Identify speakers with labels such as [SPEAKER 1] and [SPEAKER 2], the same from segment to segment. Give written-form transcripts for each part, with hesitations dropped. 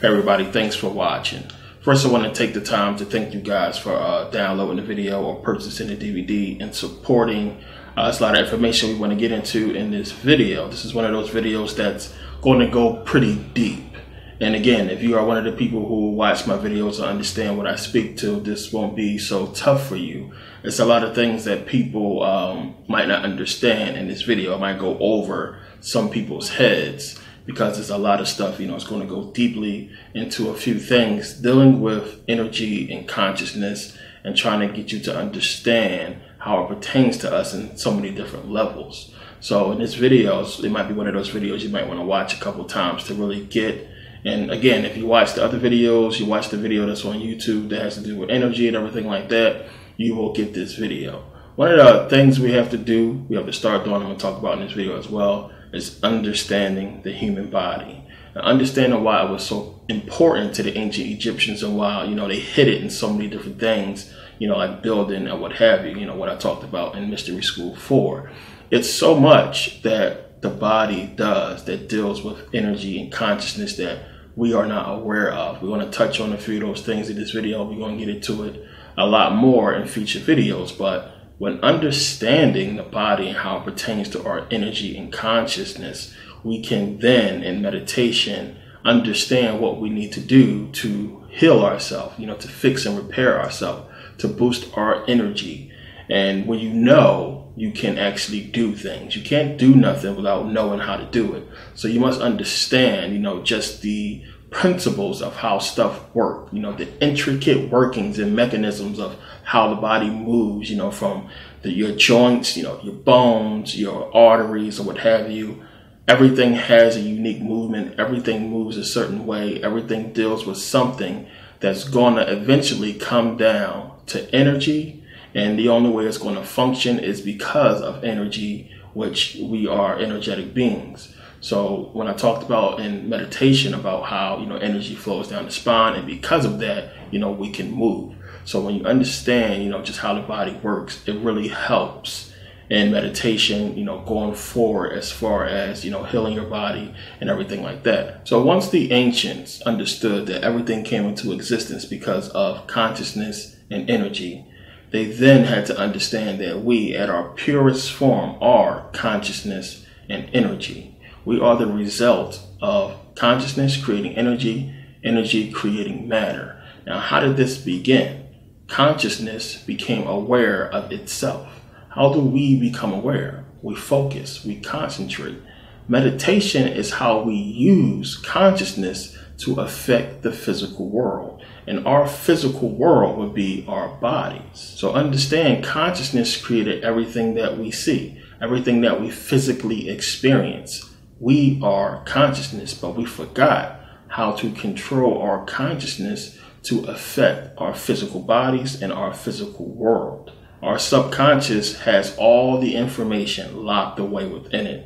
[SPEAKER 1] Hey everybody, thanks for watching. First, I want to take the time to thank you guys for downloading the video or purchasing the DVD and supporting. There's a lot of information we want to get into in this video. This is one of those videos that's going to go pretty deep. And again, if you are one of the people who watch my videos and understand what I speak to, this won't be so tough for you. It's a lot of things that people might not understand in this video. I might go over some people's heads, because there's a lot of stuff, it's going to go deeply into a few things dealing with energy and consciousness and trying to get you to understand how it pertains to us in so many different levels. So in this video, it might be one of those videos you might want to watch a couple times to really get. And again, if you watch the other videos, you watch the video that's on YouTube that has to do with energy and everything like that, you will get this video. One of the things we have to do, we have to start doing, I'm going to talk about in this video as well, is understanding the human body. And understanding why it was so important to the ancient Egyptians and why, they hid it in so many different things, like building and what have you, what I talked about in Mystery School 4. It's so much that the body does that deals with energy and consciousness that we are not aware of. We want to touch on a few of those things in this video. We're going to get into it a lot more in future videos, but when understanding the body and how it pertains to our energy and consciousness, we can then, in meditation, understand what we need to do to heal ourselves, to fix and repair ourselves, to boost our energy. And when you can actually do things. You can't do nothing without knowing how to do it. So you must understand, just the principles of how stuff work, the intricate workings and mechanisms of how the body moves, from your joints, your bones, your arteries, or what have you. Everything has a unique movement. Everything moves a certain way. Everything deals with something that's going to eventually come down to energy. And the only way it's going to function is because of energy, which we are energetic beings. So when I talked about in meditation about how, energy flows down the spine, and because of that, we can move. So when you understand, just how the body works, it really helps in meditation, going forward as far as, healing your body and everything like that. So once the ancients understood that everything came into existence because of consciousness and energy, they then had to understand that we, at our purest form, are consciousness and energy. We are the result of consciousness creating energy, energy creating matter. Now, how did this begin? Consciousness became aware of itself. How do we become aware? We focus, we concentrate. Meditation is how we use consciousness to affect the physical world. And our physical world would be our bodies. So understand, consciousness created everything that we see, everything that we physically experience. We are consciousness, but we forgot how to control our consciousness to affect our physical bodies and our physical world. Our subconscious has all the information locked away within it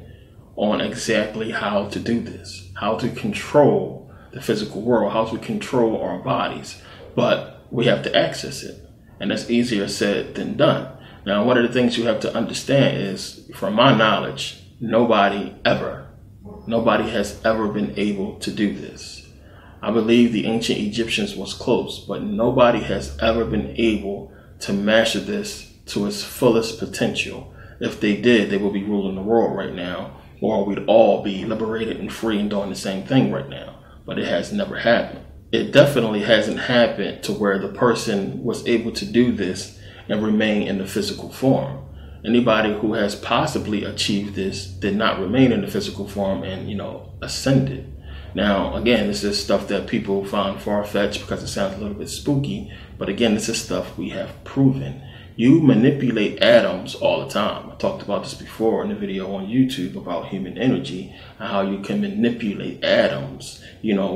[SPEAKER 1] on exactly how to do this, how to control the physical world, how to control our bodies. But we have to access it, and that's easier said than done. Now, one of the things you have to understand is, from my knowledge, nobody has ever been able to do this. I believe the ancient Egyptians was close, but nobody has ever been able to master this to its fullest potential. If they did, they would be ruling the world right now, or we'd all be liberated and free and doing the same thing right now. But it has never happened. It definitely hasn't happened to where the person was able to do this and remain in the physical form. Anybody who has possibly achieved this did not remain in the physical form and, ascended. Now, again, this is stuff that people find far-fetched because it sounds a little bit spooky. But again, this is stuff we have proven. You manipulate atoms all the time. I talked about this before in the video on YouTube about human energy and how you can manipulate atoms,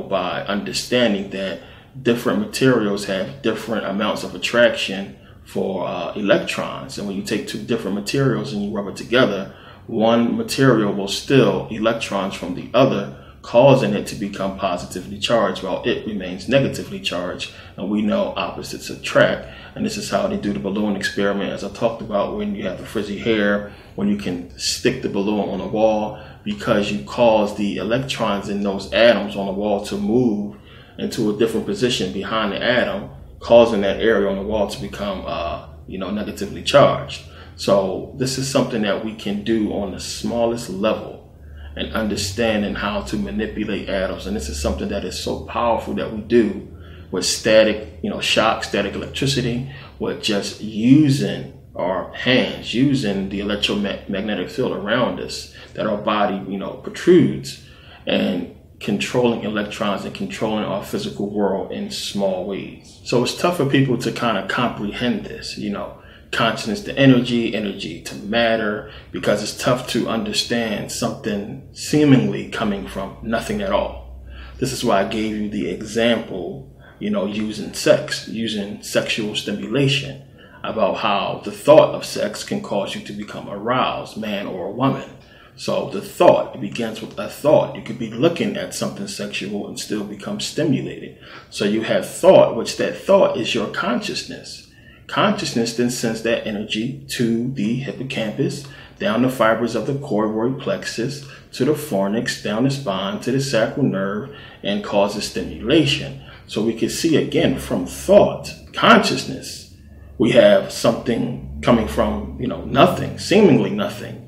[SPEAKER 1] by understanding that different materials have different amounts of attraction for electrons. And when you take two different materials and you rub it together, one material will steal electrons from the other, causing it to become positively charged while it remains negatively charged. And we know opposites attract. And this is how they do the balloon experiment, as I talked about, when you have the frizzy hair, when you can stick the balloon on the wall, because you cause the electrons in those atoms on the wall to move into a different position behind the atom, causing that area on the wall to become, negatively charged. So this is something that we can do on the smallest level and understanding how to manipulate atoms. And this is something that is so powerful that we do with static, shock, static electricity, with just using our hands, using the electromagnetic field around us that our body, protrudes, and controlling electrons and controlling our physical world in small ways. So it's tough for people to kind of comprehend this, consciousness to energy, energy to matter, because it's tough to understand something seemingly coming from nothing at all. This is why I gave you the example, using sex, using sexual stimulation, about how the thought of sex can cause you to become aroused, man or woman. So the thought, it begins with a thought. You could be looking at something sexual and still become stimulated. So you have thought, which that thought is your consciousness. Consciousness then sends that energy to the hippocampus, down the fibers of the choroid plexus, to the fornix, down the spine, to the sacral nerve, and causes stimulation. So we can see again from thought, consciousness, we have something coming from, nothing, seemingly nothing,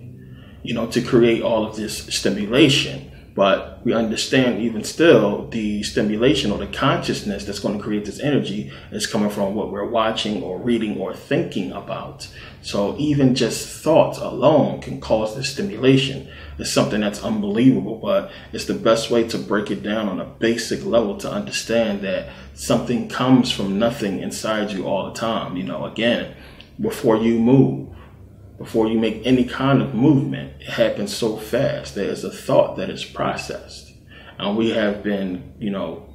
[SPEAKER 1] to create all of this stimulation. But we understand even still the stimulation or the consciousness that's going to create this energy is coming from what we're watching or reading or thinking about. So even just thoughts alone can cause this stimulation. It's something that's unbelievable, but it's the best way to break it down on a basic level to understand that something comes from nothing inside you all the time. Again, before you move, before you make any kind of movement, it happens so fast. There is a thought that is processed. And we have been,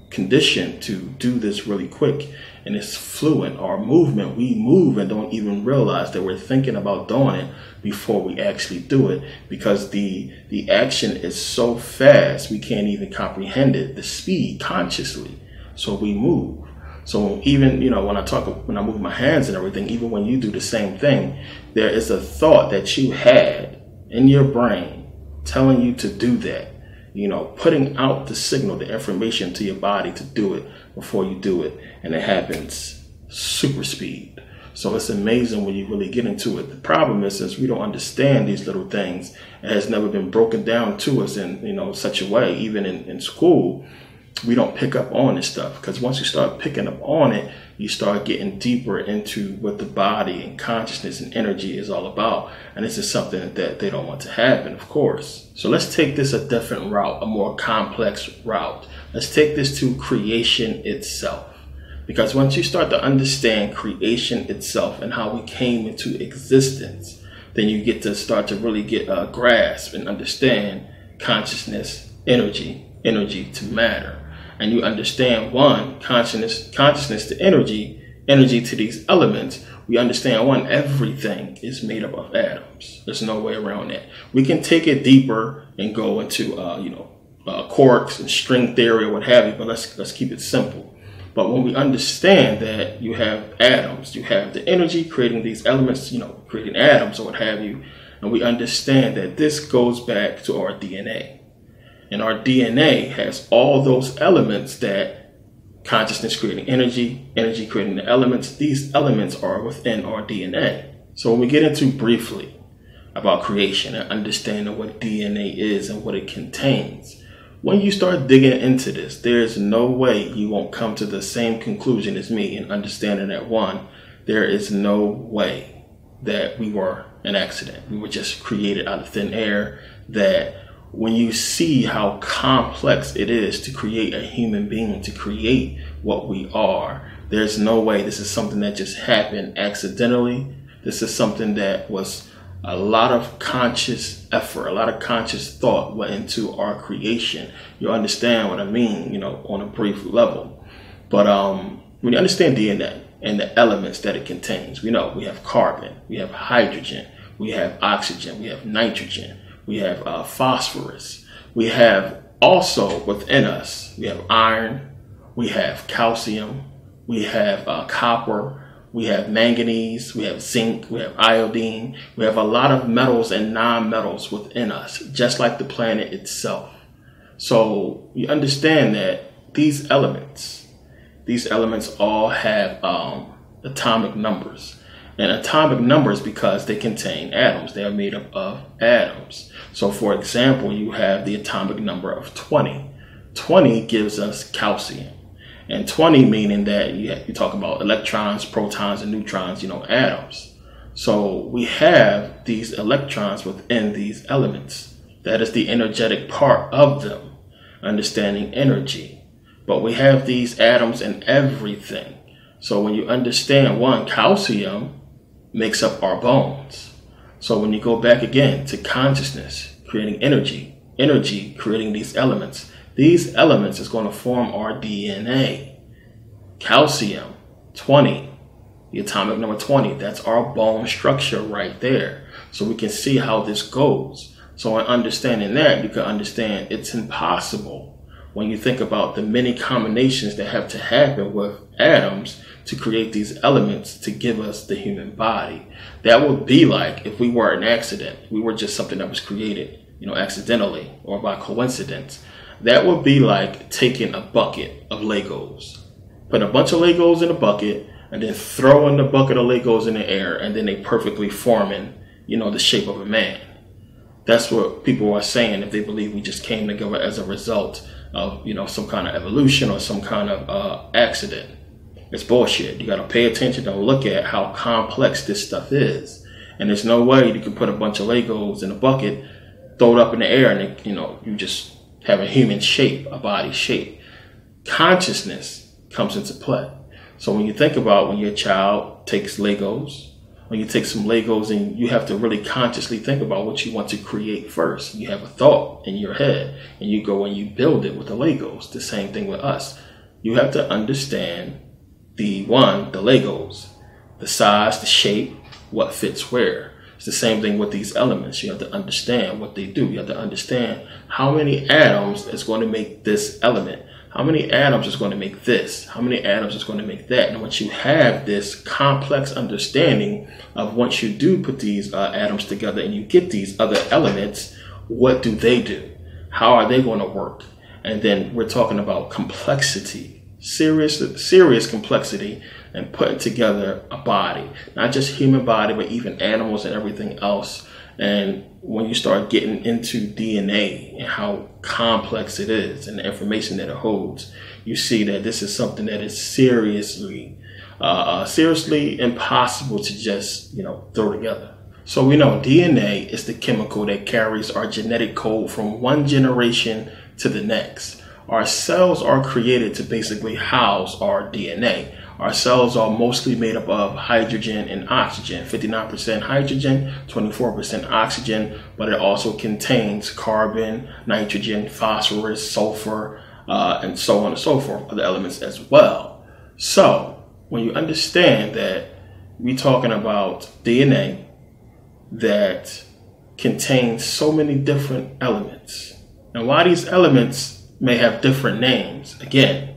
[SPEAKER 1] conditioned to do this really quick, and it's fluent. Our movement, we move and don't even realize that we're thinking about doing it before we actually do it, because the action is so fast we can't even comprehend it, the speed consciously. So we move. So even, when I move my hands and everything, even when you do the same thing, there is a thought that you had in your brain telling you to do that, putting out the signal, the information to your body to do it before you do it. And it happens super speed. So it's amazing when you really get into it. The problem is, since we don't understand these little things, it has never been broken down to us in, such a way, even in school, we don't pick up on this stuff, because once you start picking up on it, you start getting deeper into what the body and consciousness and energy is all about. And this is something that they don't want to happen, of course. So let's take this a different route, a more complex route. Let's take this to creation itself. Because once you start to understand creation itself and how we came into existence, then you get to start to really get a grasp and understand consciousness, energy to matter. And you understand, one, consciousness to energy to these elements. We understand, one, everything is made up of atoms. There's no way around that. We can take it deeper and go into, quarks and string theory or what have you, but let's keep it simple. But when we understand that you have atoms, you have the energy creating these elements, creating atoms or what have you, and we understand that this goes back to our DNA. And our DNA has all those elements that consciousness creating energy creating the elements. These elements are within our DNA. So when we get into briefly about creation and understanding what DNA is and what it contains, when you start digging into this, there's no way you won't come to the same conclusion as me in understanding that, one, there is no way that we were an accident. We were just created out of thin air. That when you see how complex it is to create a human being, to create what we are, there's no way this is something that just happened accidentally. This is something that was a lot of conscious effort, a lot of conscious thought went into our creation. You understand what I mean, on a brief level. But when you understand DNA and the elements that it contains, we know we have carbon, we have hydrogen, we have oxygen, we have nitrogen, we have phosphorus. We have also within us, we have iron, we have calcium, we have copper, we have manganese, we have zinc, we have iodine. We have a lot of metals and non-metals within us, just like the planet itself. So you understand that these elements all have atomic numbers. And atomic numbers because they contain atoms. They are made up of atoms. So for example, you have the atomic number of 20. 20 gives us calcium. And 20 meaning that you talk about electrons, protons, and neutrons, atoms. So we have these electrons within these elements. That is the energetic part of them, understanding energy. But we have these atoms in everything. So when you understand calcium makes up our bones. So when you go back again to consciousness, creating energy creating these elements is going to form our DNA. Calcium, 20, the atomic number 20, that's our bone structure right there. So we can see how this goes. So in understanding that, you can understand it's impossible when you think about the many combinations that have to happen with atoms to create these elements to give us the human body. That would be like if we were an accident, we were just something that was created, accidentally or by coincidence. That would be like taking a bucket of Legos, put a bunch of Legos in a bucket and then throwing the bucket of Legos in the air and then they perfectly forming, the shape of a man. That's what people are saying if they believe we just came together as a result of, some kind of evolution or some kind of accident. It's bullshit. You got to pay attention and look at how complex this stuff is. And there's no way you can put a bunch of Legos in a bucket, throw it up in the air, and you just have a human shape, a body shape. Consciousness comes into play. So when you think about when your child takes Legos, when you take some Legos and you have to really consciously think about what you want to create first. You have a thought in your head and you go and you build it with the Legos. The same thing with us. You have to understand the Legos, the size, the shape, what fits where. It's the same thing with these elements. You have to understand what they do. You have to understand how many atoms is going to make this element. How many atoms is going to make this? How many atoms is going to make that? And once you have this complex understanding of once you do put these atoms together and you get these other elements, what do they do? How are they going to work? And then we're talking about complexity, serious complexity, and putting together a body, not just human body, but even animals and everything else. And when you start getting into DNA and how complex it is and the information that it holds, you see that this is something that is seriously impossible to just, throw together. So we know DNA is the chemical that carries our genetic code from one generation to the next. Our cells are created to basically house our DNA. Our cells are mostly made up of hydrogen and oxygen, 59% hydrogen, 24% oxygen, but it also contains carbon, nitrogen, phosphorus, sulfur, and so on and so forth, other elements as well. So when you understand that we're talking about DNA that contains so many different elements, and why these elements may have different names, again,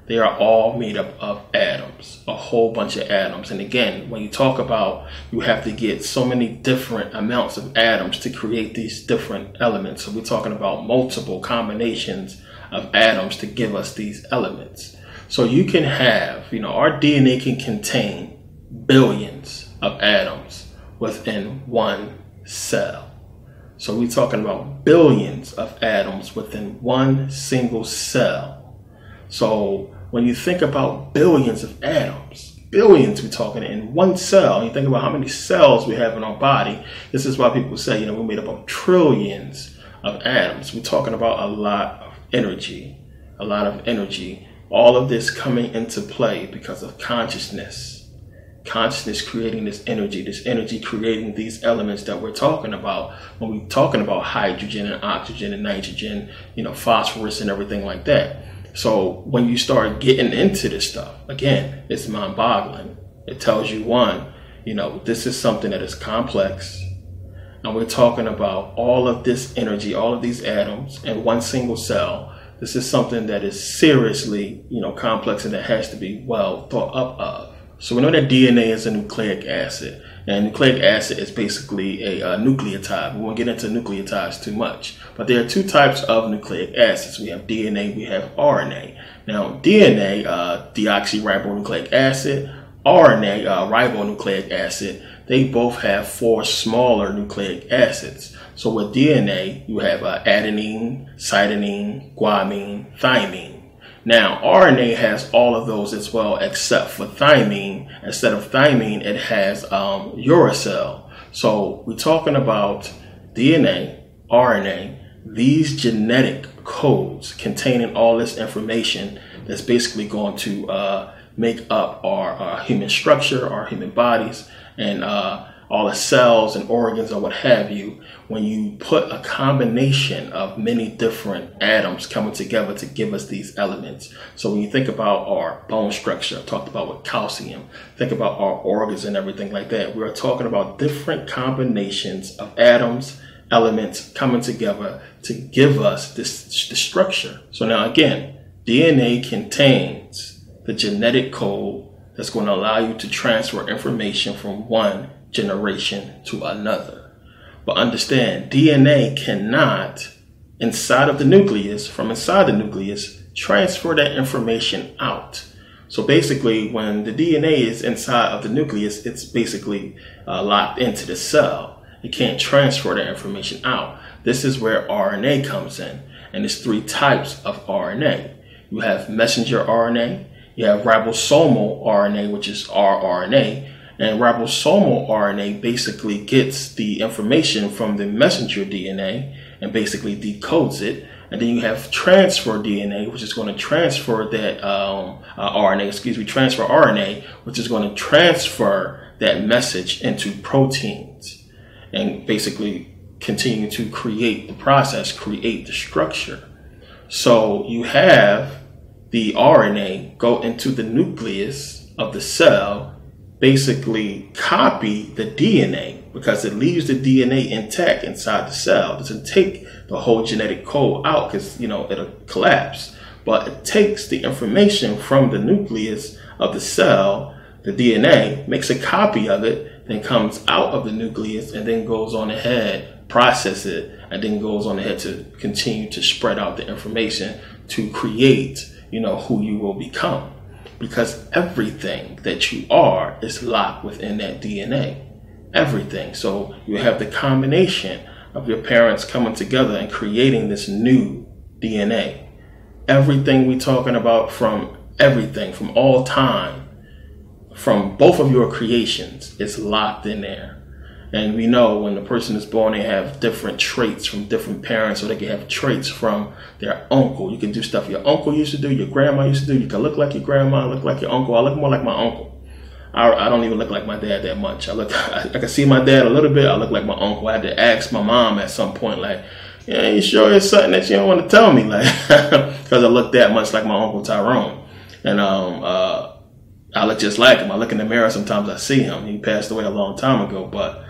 [SPEAKER 1] they are all made up of atoms, a whole bunch of atoms. And again, when you talk about you have to get so many different amounts of atoms to create these different elements. So we're talking about multiple combinations of atoms to give us these elements. So you can have, our DNA can contain billions of atoms within one cell. So we're talking about billions of atoms within one single cell. So when you think about billions of atoms, we're talking in one cell, and you think about how many cells we have in our body, this is why people say, we're made up of trillions of atoms. We're talking about a lot of energy, all of this coming into play because of consciousness creating this energy creating these elements that we're talking about when we're talking about hydrogen and oxygen and nitrogen, phosphorus and everything like that. So when you start getting into this stuff, again, it's mind-boggling. It tells you, this is something that is complex. And we're talking about all of this energy, all of these atoms in one single cell. This is something that is seriously, complex and that has to be well thought up of. So we know that DNA is a nucleic acid. And nucleic acid is basically a nucleotide. We won't get into nucleotides too much. But there are two types of nucleic acids. We have DNA, we have RNA. Now, DNA, deoxyribonucleic acid, RNA, ribonucleic acid, they both have 4 smaller nucleic acids. So with DNA, you have adenine, cytosine, guanine, thymine. Now, RNA has all of those as well, except for thymine. Instead of thymine, it has uracil. So we're talking about DNA, RNA, these genetic codes containing all this information that's basically going to make up our human structure, our human bodies, and all the cells and organs or what have you. When you put a combination of many different atoms coming together to give us these elements. So when you think about our bone structure, I talked about with calcium, think about our organs and everything like that. We are talking about different combinations of atoms, elements coming together to give us this structure. So now again, DNA contains the genetic code that's going to allow you to transfer information from one generation to another. But understand, DNA cannot, inside of the nucleus, from inside the nucleus, transfer that information out. So basically, when the DNA is inside of the nucleus, it's basically locked into the cell. It can't transfer that information out. This is where RNA comes in. And there's 3 types of RNA. You have messenger RNA, you have ribosomal RNA, which is rRNA, and ribosomal RNA basically gets the information from the messenger DNA and basically decodes it. And then you have transfer DNA, which is going to transfer that transfer RNA, which is going to transfer that message into proteins and basically continue to create the process, create the structure. So you have the RNA go into the nucleus of the cell, basically copy the DNA because it leaves the DNA intact inside the cell. It doesn't take the whole genetic code out because, it'll collapse. But it takes the information from the nucleus of the cell, the DNA, makes a copy of it, then comes out of the nucleus and then goes on ahead, process it, and then goes on ahead to continue to spread out the information to create, who you will become. Because everything that you are is locked within that DNA. Everything. So you have the combination of your parents coming together and creating this new DNA. Everything we're talking about, from everything, from all time, from both of your creations, is locked in there. And we know when the person is born, they have different traits from different parents, or they can have traits from their uncle. You can do stuff your uncle used to do, your grandma used to do. You can look like your grandma, look like your uncle. I look more like my uncle. I don't even look like my dad that much. I can see my dad a little bit. I look like my uncle. I had to ask my mom at some point, like, you sure it's something that you don't want to tell me? Like, because I look that much like my Uncle Tyrone. And I look just like him. I look in the mirror, sometimes I see him. He passed away a long time ago, but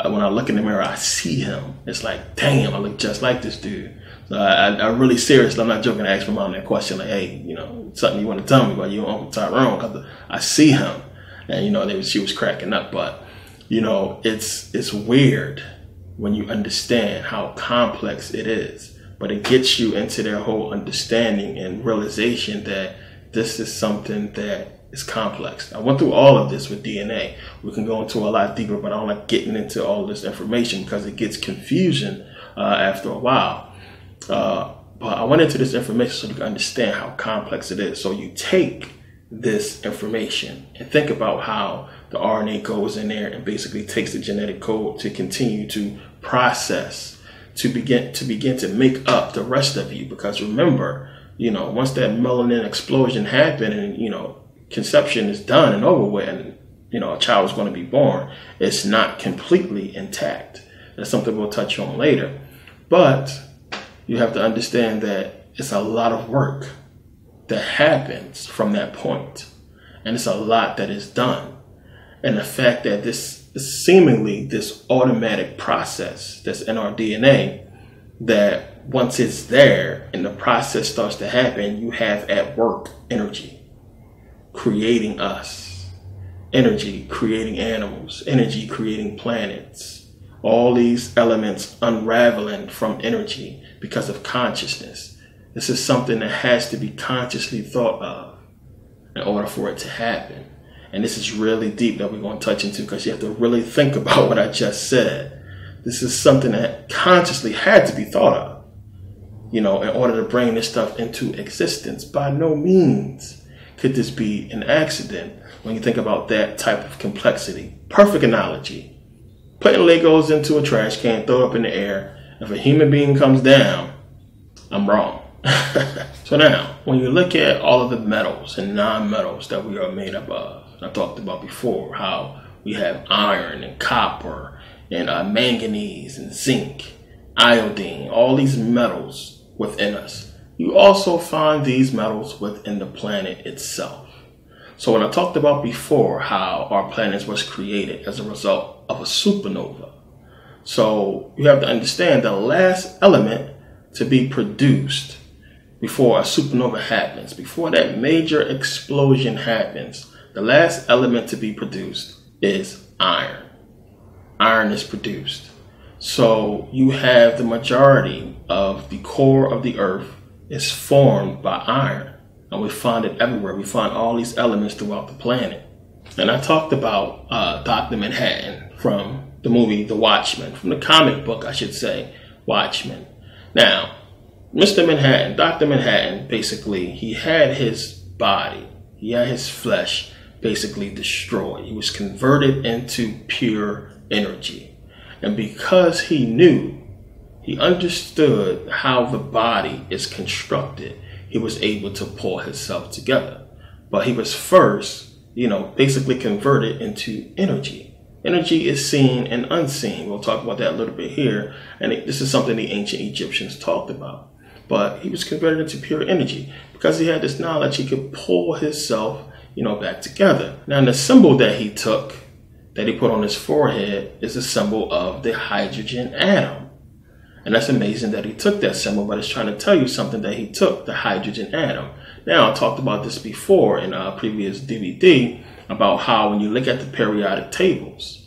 [SPEAKER 1] when I look in the mirror, I see him. It's like, damn, I look just like this dude. So I really seriously, I'm not joking, I asked my mom that question, like, hey, something you want to tell me about your Uncle Tyrone? Because I see him. And, she was cracking up. But, it's weird when you understand how complex it is. But it gets you into their whole understanding and realization that this is something that is complex. I went through all of this with DNA. We can go into a lot deeper, but I don't like getting into all this information because it gets confusion after a while. But I went into this information so you can understand how complex it is. So you take this information and think about how the RNA goes in there and basically takes the genetic code to continue to process, to begin to make up the rest of you. Because remember, once that melanin explosion happened and, conception is done and over with, and a child is going to be born, it's not completely intact. That's something we'll touch on later. But you have to understand that it's a lot of work that happens from that point, and it's a lot that is done. And the fact that this is seemingly this automatic process that's in our DNA, that once it's there and the process starts to happen, you have at work energy creating us, energy creating animals, energy creating planets, all these elements unraveling from energy because of consciousness. This is something that has to be consciously thought of in order for it to happen. And this is really deep that we're going to touch into, because you have to really think about what I just said. This is something that consciously had to be thought of, in order to bring this stuff into existence. By no means could this be an accident when you think about that type of complexity. Perfect analogy. Putting Legos into a trash can, throw it up in the air. If a human being comes down, I'm wrong. So now, when you look at all of the metals and non-metals that we are made up of, I talked about before how we have iron and copper and manganese and zinc, iodine, all these metals within us. You also find these metals within the planet itself. So when I talked about before how our planet was created as a result of a supernova, so you have to understand the last element to be produced before a supernova happens, before that major explosion happens, the last element to be produced is iron. Iron is produced. So you have the majority of the core of the earth is formed by iron. And we find it everywhere. We find all these elements throughout the planet. And I talked about Dr. Manhattan from the movie The Watchmen, from the comic book, I should say, Watchmen. Now, Mr. Manhattan, Dr. Manhattan, basically, he had his body, he had his flesh basically destroyed. He was converted into pure energy. And because he knew, he understood how the body is constructed, he was able to pull himself together. But he was first, basically converted into energy. Energy is seen and unseen. We'll talk about that a little bit here. And this is something the ancient Egyptians talked about. But he was converted into pure energy. Because he had this knowledge, he could pull himself, back together. Now, the symbol that he took, that he put on his forehead, is a symbol of the hydrogen atom. And that's amazing that he took that symbol, but it's trying to tell you something that he took, the hydrogen atom. Now, I talked about this before in a previous DVD about how when you look at the periodic tables,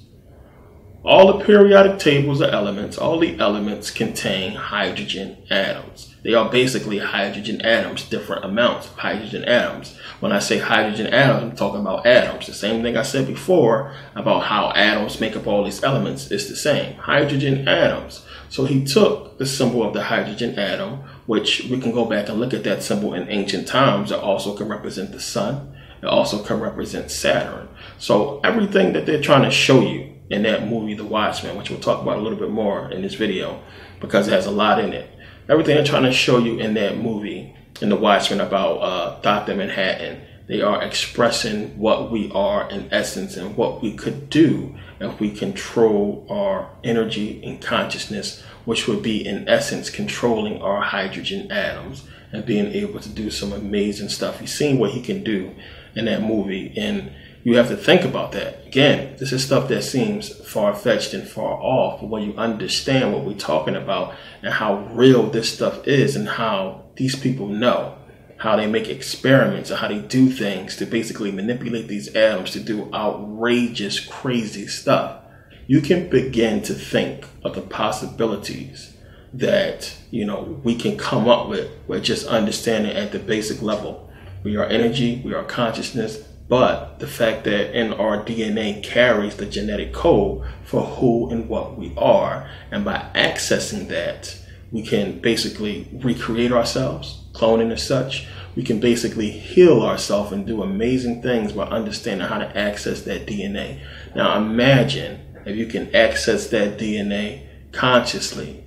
[SPEAKER 1] all the periodic tables of elements, all the elements contain hydrogen atoms. They are basically hydrogen atoms, different amounts of hydrogen atoms. When I say hydrogen atoms, I'm talking about atoms. The same thing I said before about how atoms make up all these elements is the same. Hydrogen atoms. So he took the symbol of the hydrogen atom, which we can go back and look at that symbol in ancient times. It also can represent the sun. It also can represent Saturn. So everything that they're trying to show you in that movie, The Watchmen, which we'll talk about a little bit more in this video because it has a lot in it. Everything they're trying to show you in that movie, in The Watchmen, about Dr. Manhattan, they are expressing what we are in essence and what we could do if we control our energy and consciousness, which would be in essence controlling our hydrogen atoms and being able to do some amazing stuff. You've seen what he can do in that movie, and you have to think about that. Again, this is stuff that seems far-fetched and far off, but when you understand what we're talking about and how real this stuff is and how these people know, how they make experiments and how they do things to basically manipulate these atoms to do outrageous, crazy stuff, you can begin to think of the possibilities that, we can come up with just understanding at the basic level. We are energy, we are consciousness, but the fact that in our DNA carries the genetic code for who and what we are. And by accessing that, we can basically recreate ourselves, cloning as such. We can basically heal ourselves and do amazing things by understanding how to access that DNA. Now imagine if you can access that DNA consciously,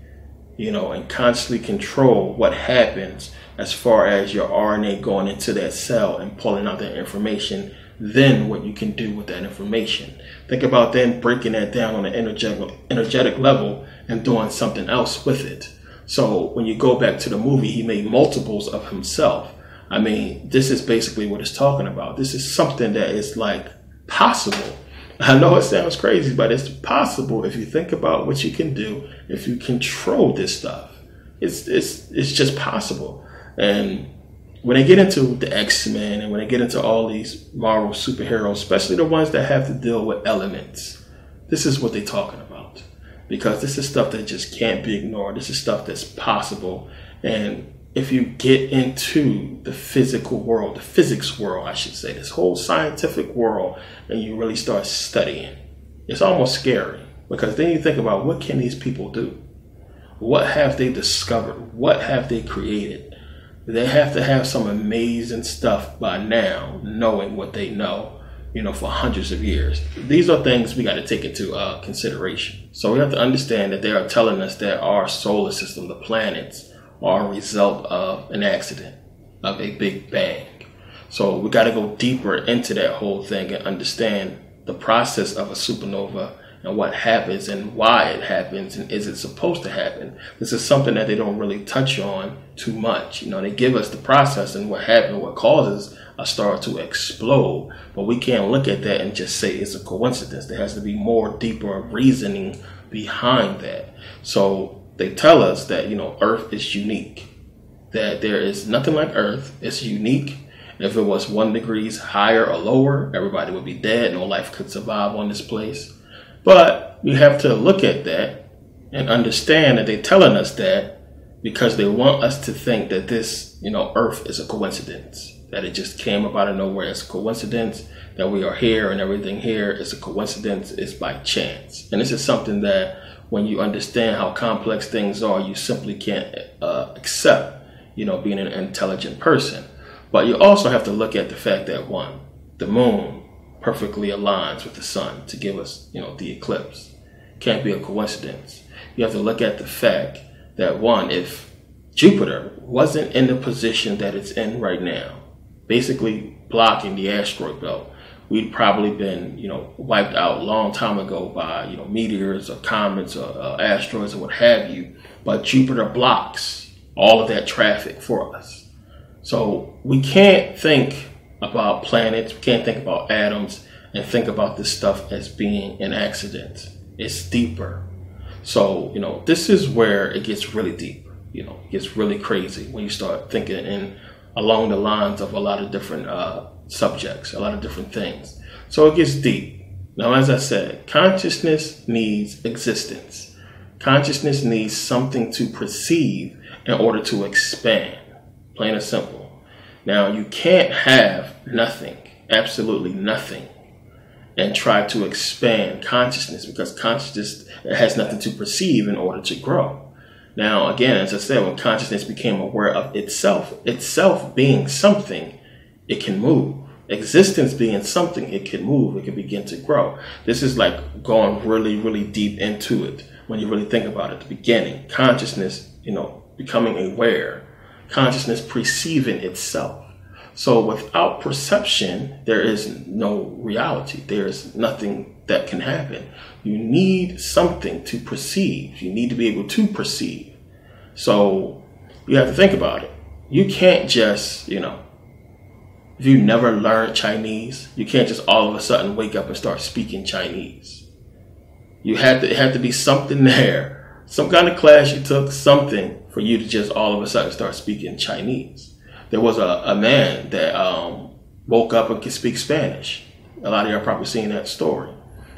[SPEAKER 1] and consciously control what happens as far as your RNA going into that cell and pulling out that information, then what you can do with that information. Think about then breaking that down on an energetic level and doing something else with it. So when you go back to the movie, he made multiples of himself. I mean, this is basically what it's talking about. This is something that is like possible. I know it sounds crazy, but it's possible if you think about what you can do, if you control this stuff. It's just possible. And when they get into the X-Men and when they get into all these Marvel superheroes, especially the ones that have to deal with elements, this is what they're talking about. Because this is stuff that just can't be ignored. This is stuff that's possible. And if you get into the physical world, the physics world, I should say, this whole scientific world, and you really start studying, it's almost scary, because then you think about, what can these people do? What have they discovered? What have they created? They have to have some amazing stuff by now, knowing what they know, for hundreds of years. These are things we got to take into consideration. So we have to understand that they are telling us that our solar system, the planets, are a result of an accident, of a big bang. So we got to go deeper into that whole thing and understand the process of a supernova and what happens and why it happens and is it supposed to happen. This is something that they don't really touch on too much. They give us the process and what happened, what causes a star to explode, but we can't look at that and just say it's a coincidence. There has to be more deeper reasoning behind that. So they tell us that, Earth is unique, that there is nothing like Earth. It's unique. If it was 1 degree higher or lower, everybody would be dead. No life could survive on this place. But we have to look at that and understand that they're telling us that because they want us to think that this, Earth is a coincidence, that it just came up out of nowhere. It's a coincidence that we are here and everything here is a coincidence. It's by chance. And this is something that when you understand how complex things are, you simply can't accept, being an intelligent person. But you also have to look at the fact that, one, the moon perfectly aligns with the sun to give us, the eclipse. Can't be a coincidence. You have to look at the fact that, one, if Jupiter wasn't in the position that it's in right now, basically blocking the asteroid belt, we'd probably been, wiped out a long time ago by, meteors or comets or asteroids or what have you. But Jupiter blocks all of that traffic for us. So we can't think about planets, we can't think about atoms and think about this stuff as being an accident. It's deeper. So, this is where it gets really deep. It gets really crazy when you start thinking along the lines of a lot of different subjects, a lot of different things. So it gets deep. Now, as I said, consciousness needs existence. Consciousness needs something to perceive in order to expand, plain and simple. Now, you can't have nothing, absolutely nothing, and try to expand consciousness, because consciousness has nothing to perceive in order to grow. Now, again, as I said, when consciousness became aware of itself being something, it can move. Existence being something, it can move, it can begin to grow. This is like going really, really deep into it when you really think about it. The beginning, consciousness, becoming aware, consciousness perceiving itself. So without perception, there is no reality. There is nothing that can happen. You need something to perceive. You need to be able to perceive. So you have to think about it. You can't just, if you never learned Chinese, you can't just all of a sudden wake up and start speaking Chinese. It had to be something there, some kind of class you took, something for you to just all of a sudden start speaking Chinese. There was a man that woke up and could speak Spanish. A lot of y'all probably seen that story.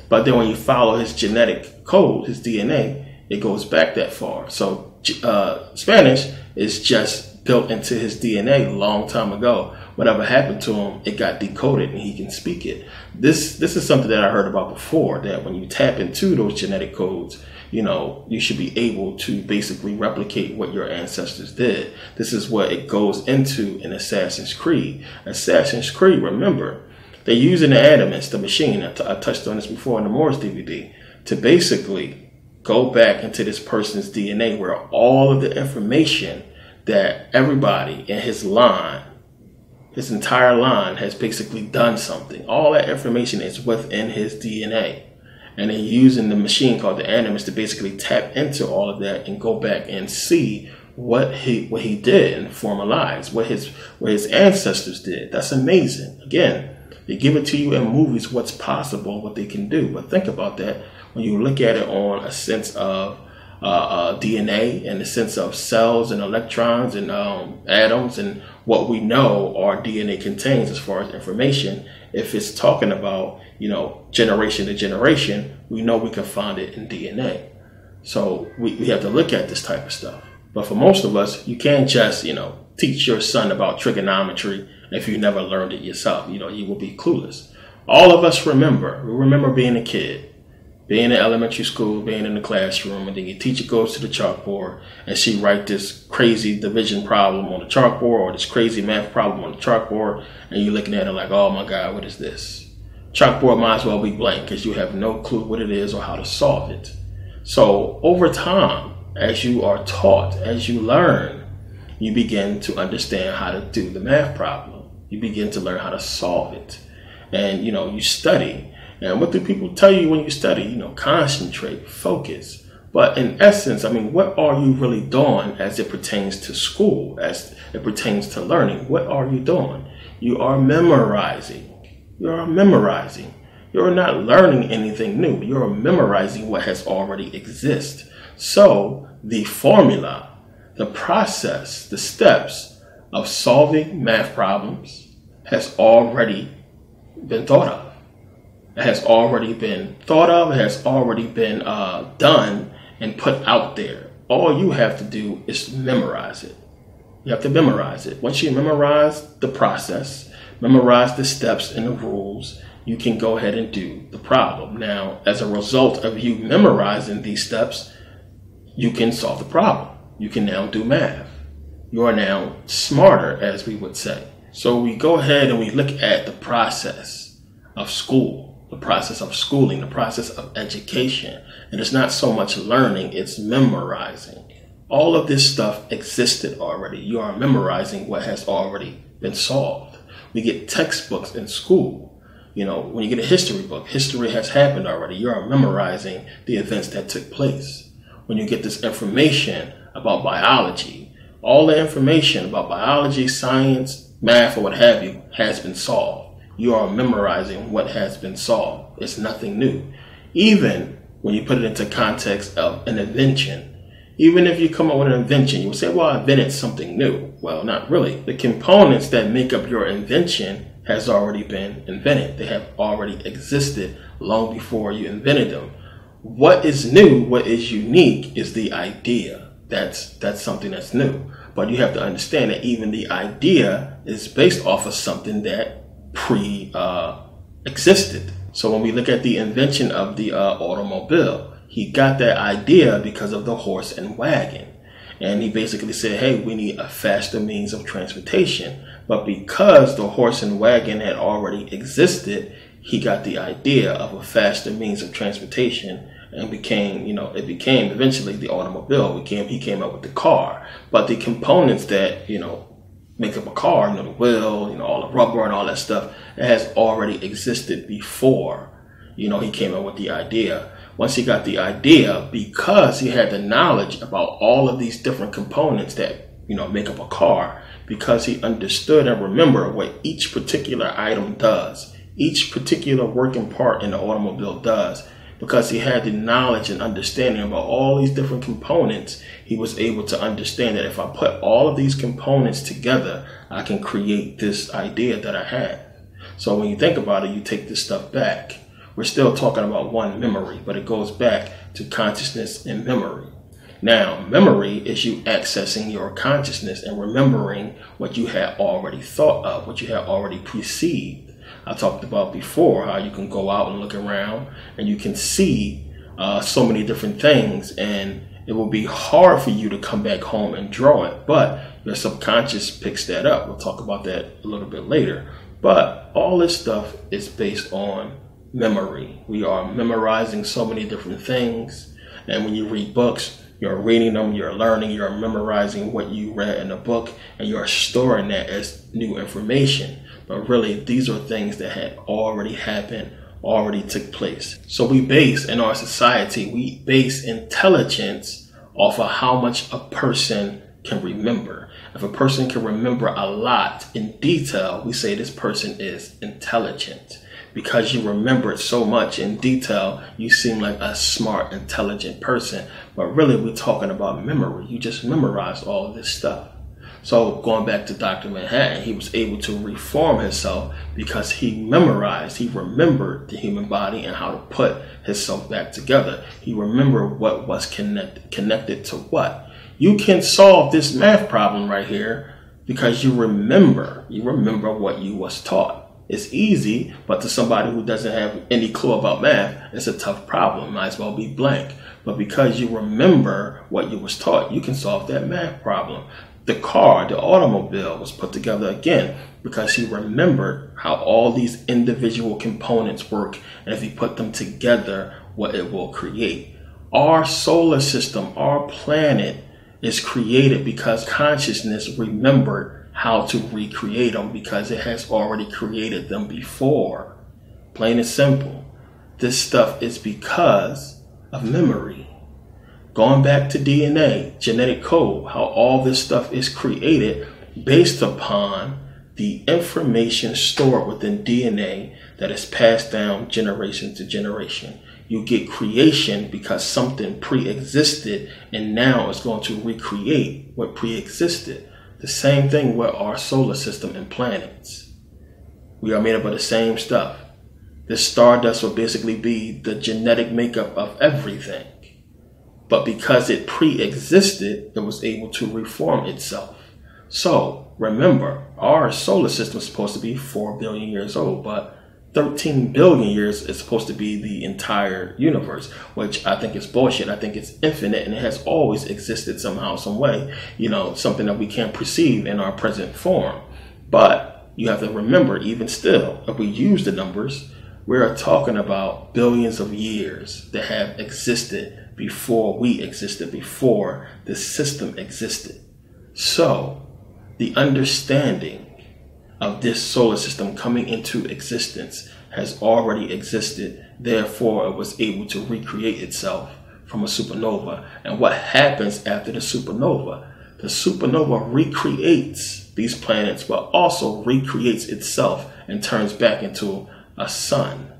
[SPEAKER 1] But then when you follow his genetic code, his DNA, it goes back that far. So Spanish is just built into his DNA a long time ago. Whatever happened to him, it got decoded and he can speak it. This is something that I heard about before, that when you tap into those genetic codes, you should be able to basically replicate what your ancestors did. This is what it goes into in Assassin's Creed. Assassin's Creed, remember, they're using the Animus, the machine, I touched on this before in the Morris DVD, to basically go back into this person's DNA where all of the information that everybody in his line, his entire line, has basically done something. All that information is within his DNA. And they're using the machine called the Animus to basically tap into all of that and go back and see what he did and formalize what his ancestors did. That's amazing. Again, they give it to you in movies what's possible, what they can do. But think about that when you look at it on a sense of DNA and the sense of cells and electrons and atoms and what we know our DNA contains as far as information. If it's talking about, generation to generation, we know we can find it in DNA. So we have to look at this type of stuff. But for most of us, you can't just, teach your son about trigonometry if you never learned it yourself. You will be clueless. All of us remember being a kid, being in elementary school, being in the classroom, and then your teacher goes to the chalkboard and she writes this crazy division problem on the chalkboard or this crazy math problem on the chalkboard, and you're looking at it like, oh my God, what is this? Chalkboard might as well be blank because you have no clue what it is or how to solve it. So over time, as you are taught, as you learn, you begin to understand how to do the math problem. You begin to learn how to solve it. And, you study. And what do people tell you when you study? Concentrate, focus. But in essence, what are you really doing as it pertains to school, as it pertains to learning? What are you doing? You are memorizing. You're memorizing. You're not learning anything new. You're memorizing what has already existed. So the formula, the process, the steps of solving math problems has already been thought of. It has already been thought of. It has already been done and put out there. All you have to do is memorize it. You have to memorize it. Once you memorize the process, memorize the steps and the rules, you can go ahead and do the problem. Now, as a result of you memorizing these steps, you can solve the problem. You can now do math. You are now smarter, as we would say. So we go ahead and we look at the process of school, the process of schooling, the process of education. And it's not so much learning, it's memorizing. All of this stuff existed already. You are memorizing what has already been solved. We get textbooks in school. When you get a history book, history has happened already. You are memorizing the events that took place. When you get this information about biology, all the information about biology, science, math, or what have you has been solved. You are memorizing what has been solved. It's nothing new. Even when you put it into context of an invention, even if you come up with an invention, you will say, well, I invented something new. Well, not really. The components that make up your invention has already been invented. They have already existed long before you invented them. What is new, what is unique is the idea. That's something that's new. But you have to understand that even the idea is based off of something that existed. So when we look at the invention of the automobile, he got that idea because of the horse and wagon. And he basically said, hey, we need a faster means of transportation. But because the horse and wagon had already existed, he got the idea of a faster means of transportation and became eventually the automobile. He came up with the car. But the components that, make up a car, the wheel, all the rubber and all that stuff, it has already existed before, he came up with the idea. Once he got the idea, because he had the knowledge about all of these different components that, make up a car, because he understood and remembered what each particular item does, each particular working part in the automobile does, because he had the knowledge and understanding about all these different components, he was able to understand that if I put all of these components together, I can create this idea that I have. So when you think about it, you take this stuff back. We're still talking about one memory, but it goes back to consciousness and memory. Now, memory is you accessing your consciousness and remembering what you had already thought of, what you had already perceived. I talked about before how you can go out and look around and you can see so many different things, and it will be hard for you to come back home and draw it, but your subconscious picks that up. We'll talk about that a little bit later. But all this stuff is based on memory. We are memorizing so many different things, and when you read books, you're reading them, you're learning, you're memorizing what you read in a book, and you're storing that as new information. But really, these are things that had already happened, already took place. So we base in our society, we base intelligence off of how much a person can remember. If a person can remember a lot in detail, we say this person is intelligent. Because you remember it so much in detail, you seem like a smart, intelligent person. But really, we're talking about memory. You just memorize all of this stuff. So going back to Dr. Manhattan, he was able to reform himself because he remembered the human body and how to put himself back together. He remembered what was connected to what. You can solve this math problem right here because you remember what you was taught. It's easy, but to somebody who doesn't have any clue about math, it's a tough problem. Might as well be blank. But because you remember what you was taught, you can solve that math problem. The car, the automobile was put together again because he remembered how all these individual components work, and if you put them together, what it will create. Our solar system, our planet, is created because consciousness remembered how to recreate them because it has already created them before. Plain and simple. This stuff is because of memory. Going back to DNA, genetic code, how all this stuff is created based upon the information stored within DNA that is passed down generation to generation. You get creation because something pre-existed and now it's going to recreate what pre-existed. The same thing with our solar system and planets. We are made up of the same stuff. This stardust will basically be the genetic makeup of everything. But because it pre-existed, it was able to reform itself. So remember, our solar system is supposed to be 4 billion years old, but 13 billion years is supposed to be the entire universe, which I think is bullshit. I think it's infinite and it has always existed somehow, some way, something that we can't perceive in our present form. But you have to remember, even still, if we use the numbers, we're talking about billions of years that have existed before we existed, before the system existed. So the understanding of this solar system coming into existence has already existed. Therefore, it was able to recreate itself from a supernova. And what happens after the supernova? The supernova recreates these planets, but also recreates itself and turns back into a sun.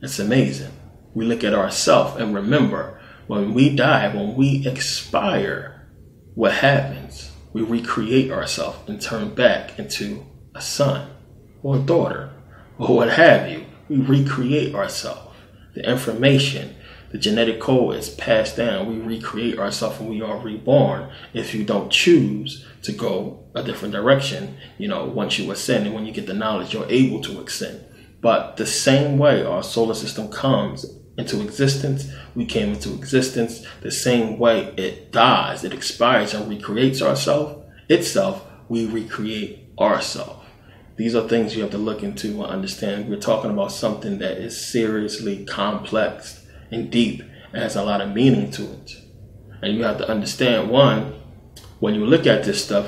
[SPEAKER 1] It's amazing. We look at ourselves and remember, when we die, when we expire, what happens? We recreate ourselves and turn back into a son or a daughter or what have you. We recreate ourselves. The information, the genetic code is passed down. We recreate ourselves when we are reborn. If you don't choose to go a different direction, once you ascend and when you get the knowledge, you're able to ascend. But the same way our solar system comes into existence, we came into existence, the same way it dies, it expires and recreates itself, we recreate ourselves. These are things you have to look into and understand. We're talking about something that is seriously complex and deep and has a lot of meaning to it. And you have to understand, one, when you look at this stuff,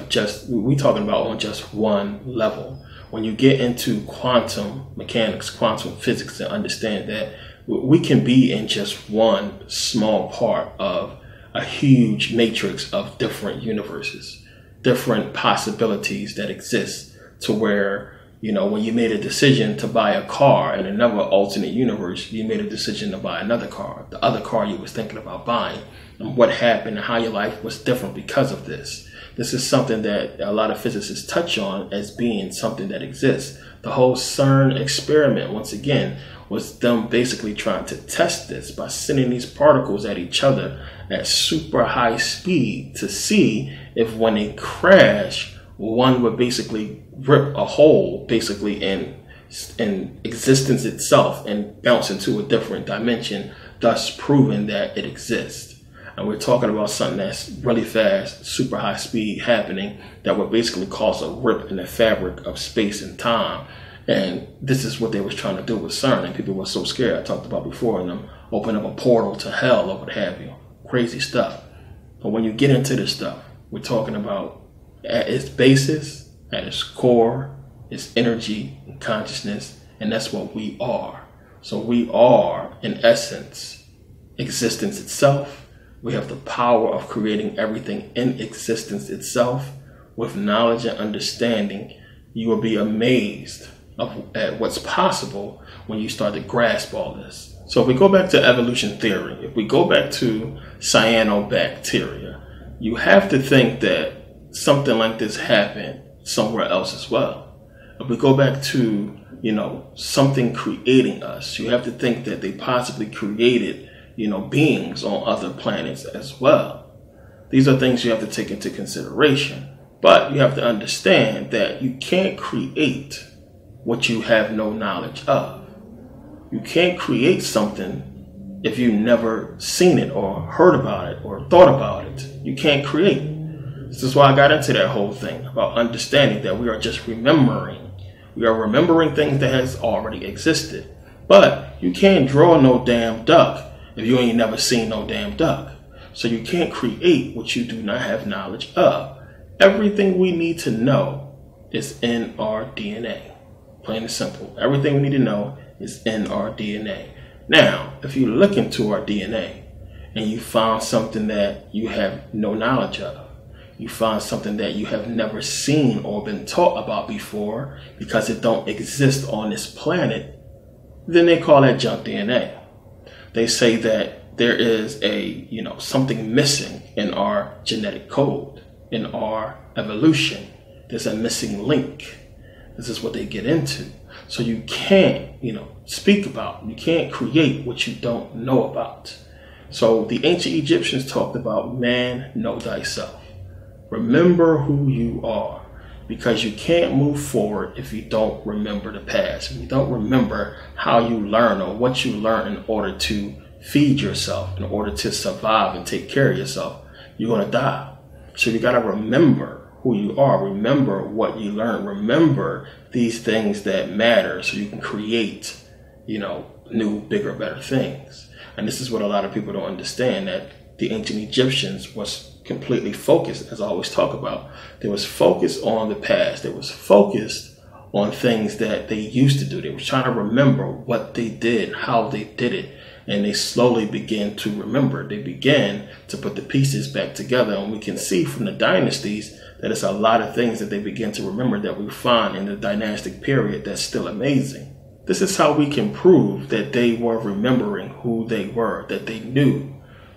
[SPEAKER 1] we're talking about on just one level. When you get into quantum mechanics, quantum physics, and understand that we can be in just one small part of a huge matrix of different universes, different possibilities that exist, to where, when you made a decision to buy a car in another alternate universe, you made a decision to buy another car, the other car you was thinking about buying, and what happened and how your life was different because of this. This is something that a lot of physicists touch on as being something that exists. The whole CERN experiment, once again, was them basically trying to test this by sending these particles at each other at super high speed to see if when they crash, one would basically rip a hole basically in existence itself and bounce into a different dimension, thus proving that it exists. And we're talking about something that's really fast, super high speed happening that would basically cause a rip in the fabric of space and time. And this is what they was trying to do with CERN, and people were so scared. I talked about before, and them open up a portal to hell or what have you. Crazy stuff. But when you get into this stuff, we're talking about at its basis, at its core, its energy and consciousness, and that's what we are. So we are, in essence, existence itself. We have the power of creating everything in existence itself. With knowledge and understanding, you will be amazed at what's possible when you start to grasp all this. So if we go back to evolution theory, if we go back to cyanobacteria, you have to think that something like this happen somewhere else as well. If we go back to, something creating us, you have to think that they possibly created, beings on other planets as well. These are things you have to take into consideration. But you have to understand that you can't create what you have no knowledge of. You can't create something if you've never seen it or heard about it or thought about it. You can't create. This is why I got into that whole thing about understanding that we are just remembering. We are remembering things that has already existed. But you can't draw no damn duck if you ain't never seen no damn duck. So you can't create what you do not have knowledge of. Everything we need to know is in our DNA. Plain and simple. Everything we need to know is in our DNA. Now, if you look into our DNA and you found something that you have no knowledge of, you find something that you have never seen or been taught about before because it don't exist on this planet, then they call that junk DNA. They say that there is something missing in our genetic code, in our evolution. There's a missing link. This is what they get into. So you can't, speak about, you can't create what you don't know about. So the ancient Egyptians talked about man, know thyself. Remember who you are, because you can't move forward if you don't remember the past. If you don't remember how you learn or what you learn in order to feed yourself, in order to survive and take care of yourself, you're going to die. So you got to remember who you are. Remember what you learned. Remember these things that matter so you can create, new, bigger, better things. And this is what a lot of people don't understand, that the ancient Egyptians was completely focused, as I always talk about. They was focused on the past. They was focused on things that they used to do. They were trying to remember what they did, how they did it. And they slowly began to remember. They began to put the pieces back together. And we can see from the dynasties that it's a lot of things that they begin to remember that we find in the dynastic period that's still amazing. This is how we can prove that they were remembering who they were, that they knew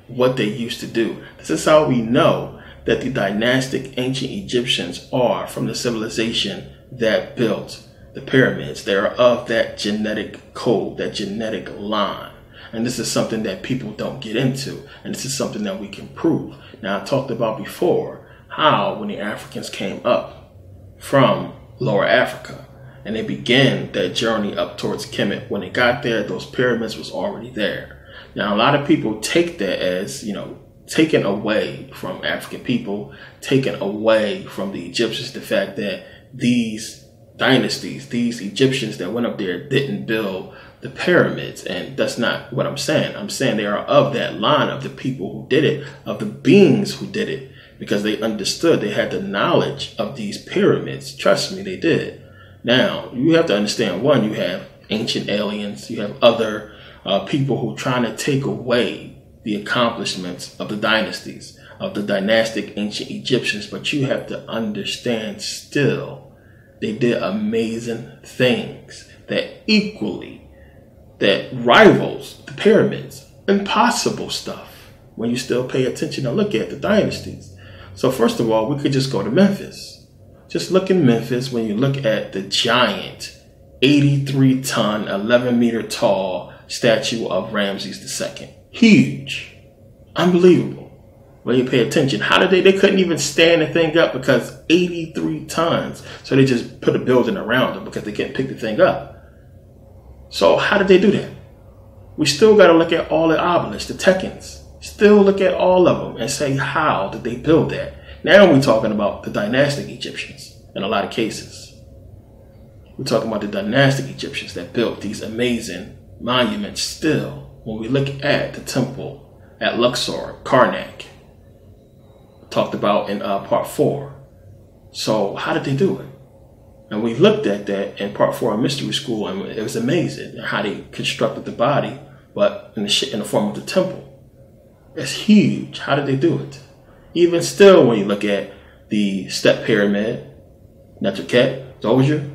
[SPEAKER 1] what they used to do. This is how we know that the dynastic ancient Egyptians are from the civilization that built the pyramids. They are of that genetic code, that genetic line. And this is something that people don't get into. And this is something that we can prove. Now, I talked about before how when the Africans came up from Lower Africa and they began their journey up towards Kemet, when they got there, those pyramids was already there. Now, a lot of people take that as, taken away from African people, taken away from the Egyptians, the fact that these dynasties, these Egyptians that went up there didn't build the pyramids. And that's not what I'm saying. I'm saying they are of that line of the people who did it, of the beings who did it, because they understood, they had the knowledge of these pyramids. Trust me, they did. Now, you have to understand, one, you have ancient aliens, you have other people who are trying to take away the accomplishments of the dynasties, of the dynastic ancient Egyptians. But you have to understand still, they did amazing things that rivals the pyramids. Impossible stuff when you still pay attention and look at the dynasties. So first of all, we could just go to Memphis. Just look in Memphis when you look at the giant 83-ton, 11-meter tall statue of Ramses II. Huge. Unbelievable. When you pay attention, how did they couldn't even stand the thing up because 83 tons. So they just put a building around them because they can't pick the thing up. So how did they do that? We still got to look at all the obelisks, the Tekkens. Still look at all of them and say, how did they build that? Now we're talking about the dynastic Egyptians in a lot of cases. We're talking about the dynastic Egyptians that built these amazing monuments still. When we look at the temple at Luxor, Karnak, talked about in part 4. So how did they do it? And we looked at that in part 4 of Mystery School, and it was amazing how they constructed the body, but in the form of the temple. It's huge. How did they do it? Even still, when you look at the Step Pyramid, Neterket, Dozier,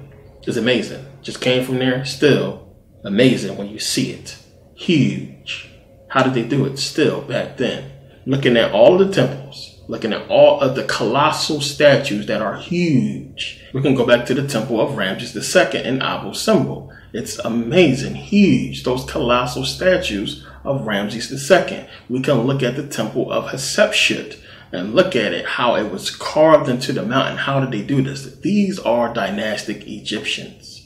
[SPEAKER 1] it's amazing. Just came from there. Still amazing when you see it. Huge. How did they do it? Still back then, looking at all of the temples, looking at all of the colossal statues that are huge. We can go back to the temple of Ramses II in Abu Simbel. It's amazing, huge, those colossal statues of Ramses II. We can look at the temple of Hatshepsut and look at it, how it was carved into the mountain. How did they do this? These are dynastic Egyptians.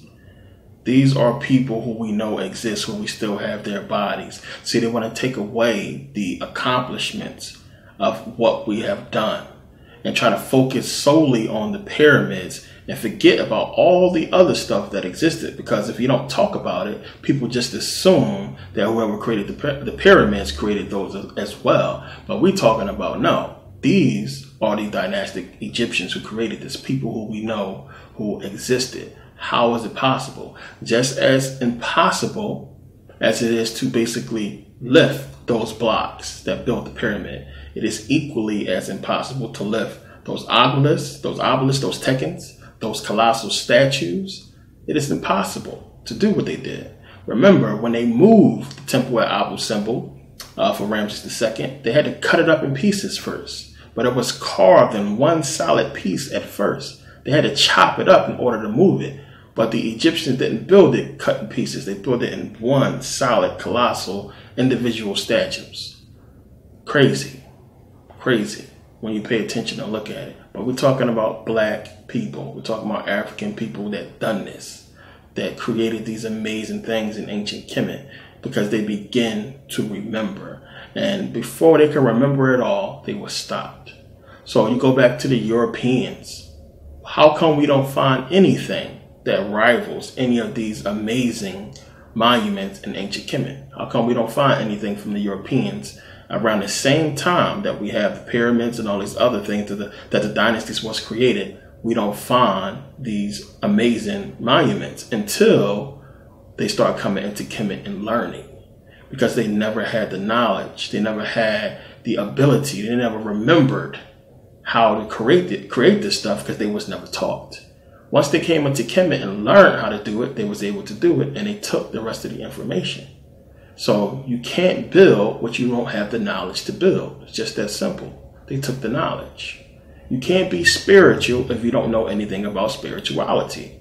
[SPEAKER 1] These are people who we know exist, who we still have their bodies. See, they want to take away the accomplishments of what we have done and try to focus solely on the pyramids and forget about all the other stuff that existed. Because if you don't talk about it, people just assume that whoever created the pyramids created those as well. But we're talking about, no, these are the dynastic Egyptians who created this, people who we know who existed. How is it possible? Just as impossible as it is to basically lift those blocks that built the pyramid, it is equally as impossible to lift those obelisks, those tekens, those colossal statues. It is impossible to do what they did. Remember, when they moved the temple at Abu Simbel for Ramses II, they had to cut it up in pieces first. But it was carved in one solid piece at first. They had to chop it up in order to move it. But the Egyptians didn't build it cut in pieces. They built it in one solid, colossal, individual statues. Crazy. Crazy when you pay attention and look at it. But we're talking about black people. We're talking about African people that done this, that created these amazing things in ancient Kemet, because they begin to remember. And before they can remember it all, they were stopped. So you go back to the Europeans. How come we don't find anything that rivals any of these amazing monuments in ancient Kemet? How come we don't find anything from the Europeans around the same time that we have the pyramids and all these other things that the dynasties was created? We don't find these amazing monuments until they start coming into Kemet and learning, because they never had the knowledge, they never had the ability, they never remembered how to create this stuff, because they was never taught. Once they came into Kemet and learned how to do it, they was able to do it, and they took the rest of the information. So you can't build what you don't have the knowledge to build. It's just that simple. They took the knowledge. You can't be spiritual if you don't know anything about spirituality.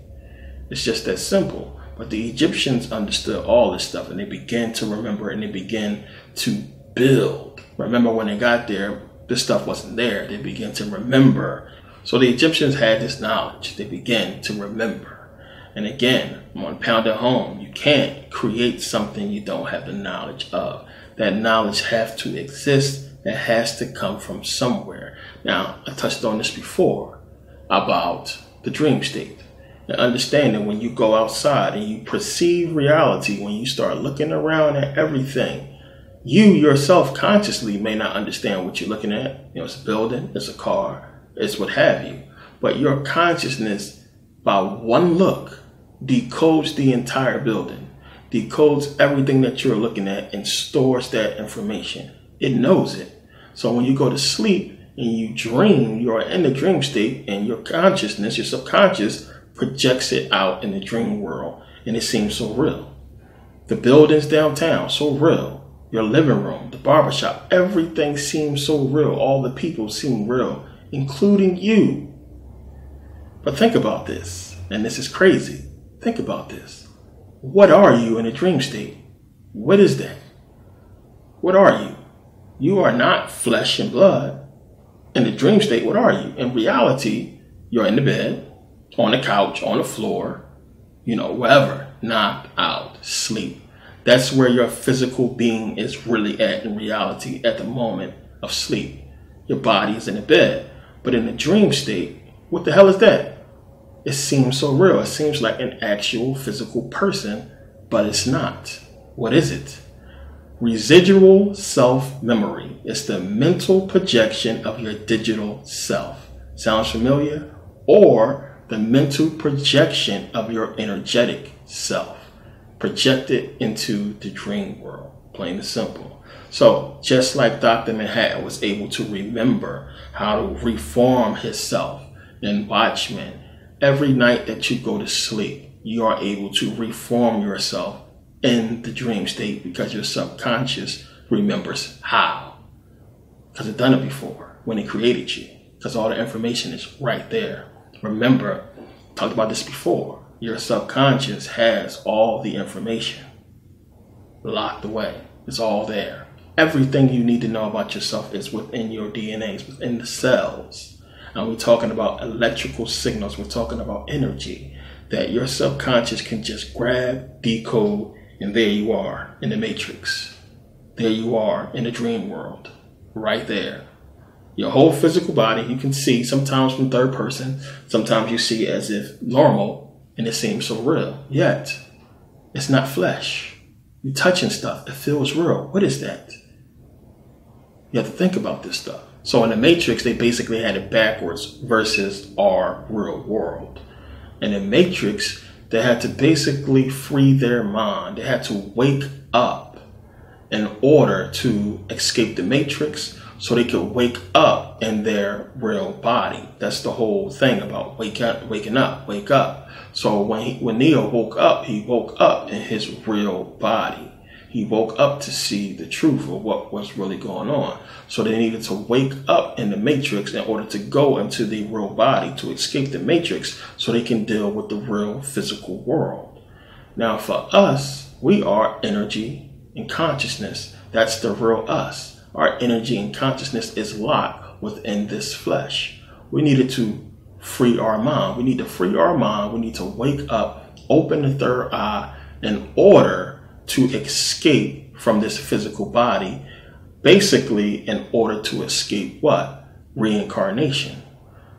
[SPEAKER 1] It's just that simple. But the Egyptians understood all this stuff, and they began to remember, and they began to build. Remember, when they got there, this stuff wasn't there. They began to remember. So the Egyptians had this knowledge. They began to remember. And again, I'm going to pound it home. You can't create something you don't have the knowledge of. That knowledge has to exist. It has to come from somewhere. Now, I touched on this before about the dream state. And understanding when you go outside and you perceive reality, when you start looking around at everything, you yourself consciously may not understand what you're looking at. You know, it's a building, it's a car, it's what have you. But your consciousness, by one look, decodes the entire building, decodes everything that you're looking at, and stores that information. It knows it. So when you go to sleep and you dream, you are in the dream state, and your consciousness, your subconscious, projects it out in the dream world, and it seems so real. The buildings downtown, so real. Your living room, the barbershop, everything seems so real. All the people seem real, including you. But think about this, and this is crazy. Think about this. What are you in a dream state? What is that? What are you? You are not flesh and blood. In the dream state, what are you? In reality, you're in the bed, on the couch, on the floor, wherever, knocked out, sleep. That's where your physical being is really at in reality at the moment of sleep. Your body is in the bed. But in the dream state, what the hell is that? It seems so real. It seems like an actual physical person, but it's not. What is it? Residual self-memory. It's the mental projection of your digital self. Sounds familiar? Or the mental projection of your energetic self, projected into the dream world, plain and simple. So just like Dr. Manhattan was able to remember how to reform himself in Watchmen, every night that you go to sleep, you are able to reform yourself in the dream state, because your subconscious remembers how. because it's done it before when it created you, because all the information is right there. Remember, talked about this before. Your subconscious has all the information locked away. It's all there. Everything you need to know about yourself is within your DNA, it's within the cells. And we're talking about electrical signals. We're talking about energy that your subconscious can just grab, decode, and there you are in the matrix. There you are in the dream world, right there. Your whole physical body, you can see sometimes from third person, sometimes you see as if normal, and it seems so real. Yet, it's not flesh. You're touching stuff. It feels real. What is that? You have to think about this stuff. So in the Matrix, they basically had it backwards versus our real world. In the Matrix, they had to basically free their mind. They had to wake up in order to escape the Matrix so they could wake up in their real body. That's the whole thing about waking up, wake up. So when Neo woke up, he woke up in his real body. He woke up to see the truth of what was really going on. So they needed to wake up in the Matrix in order to go into the real body, to escape the Matrix so they can deal with the real physical world. Now for us, we are energy and consciousness. That's the real us. Our energy and consciousness is locked within this flesh. We needed to free our mind. We need to free our mind. We need to wake up, open the third eye in order to escape from this physical body, basically in order to escape what? Reincarnation.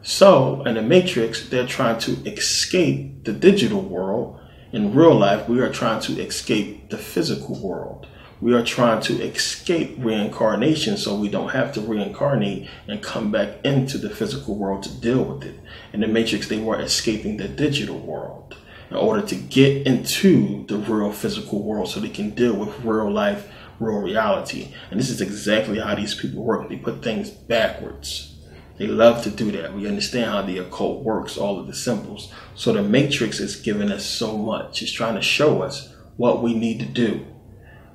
[SPEAKER 1] So in the Matrix, they're trying to escape the digital world. In real life, we are trying to escape the physical world. We are trying to escape reincarnation so we don't have to reincarnate and come back into the physical world to deal with it. In the Matrix, they were escaping the digital world in order to get into the real physical world so they can deal with real life, real reality. And this is exactly how these people work. They put things backwards. They love to do that. We understand how the occult works, all of the symbols. So the Matrix is giving us so much. It's trying to show us what we need to do,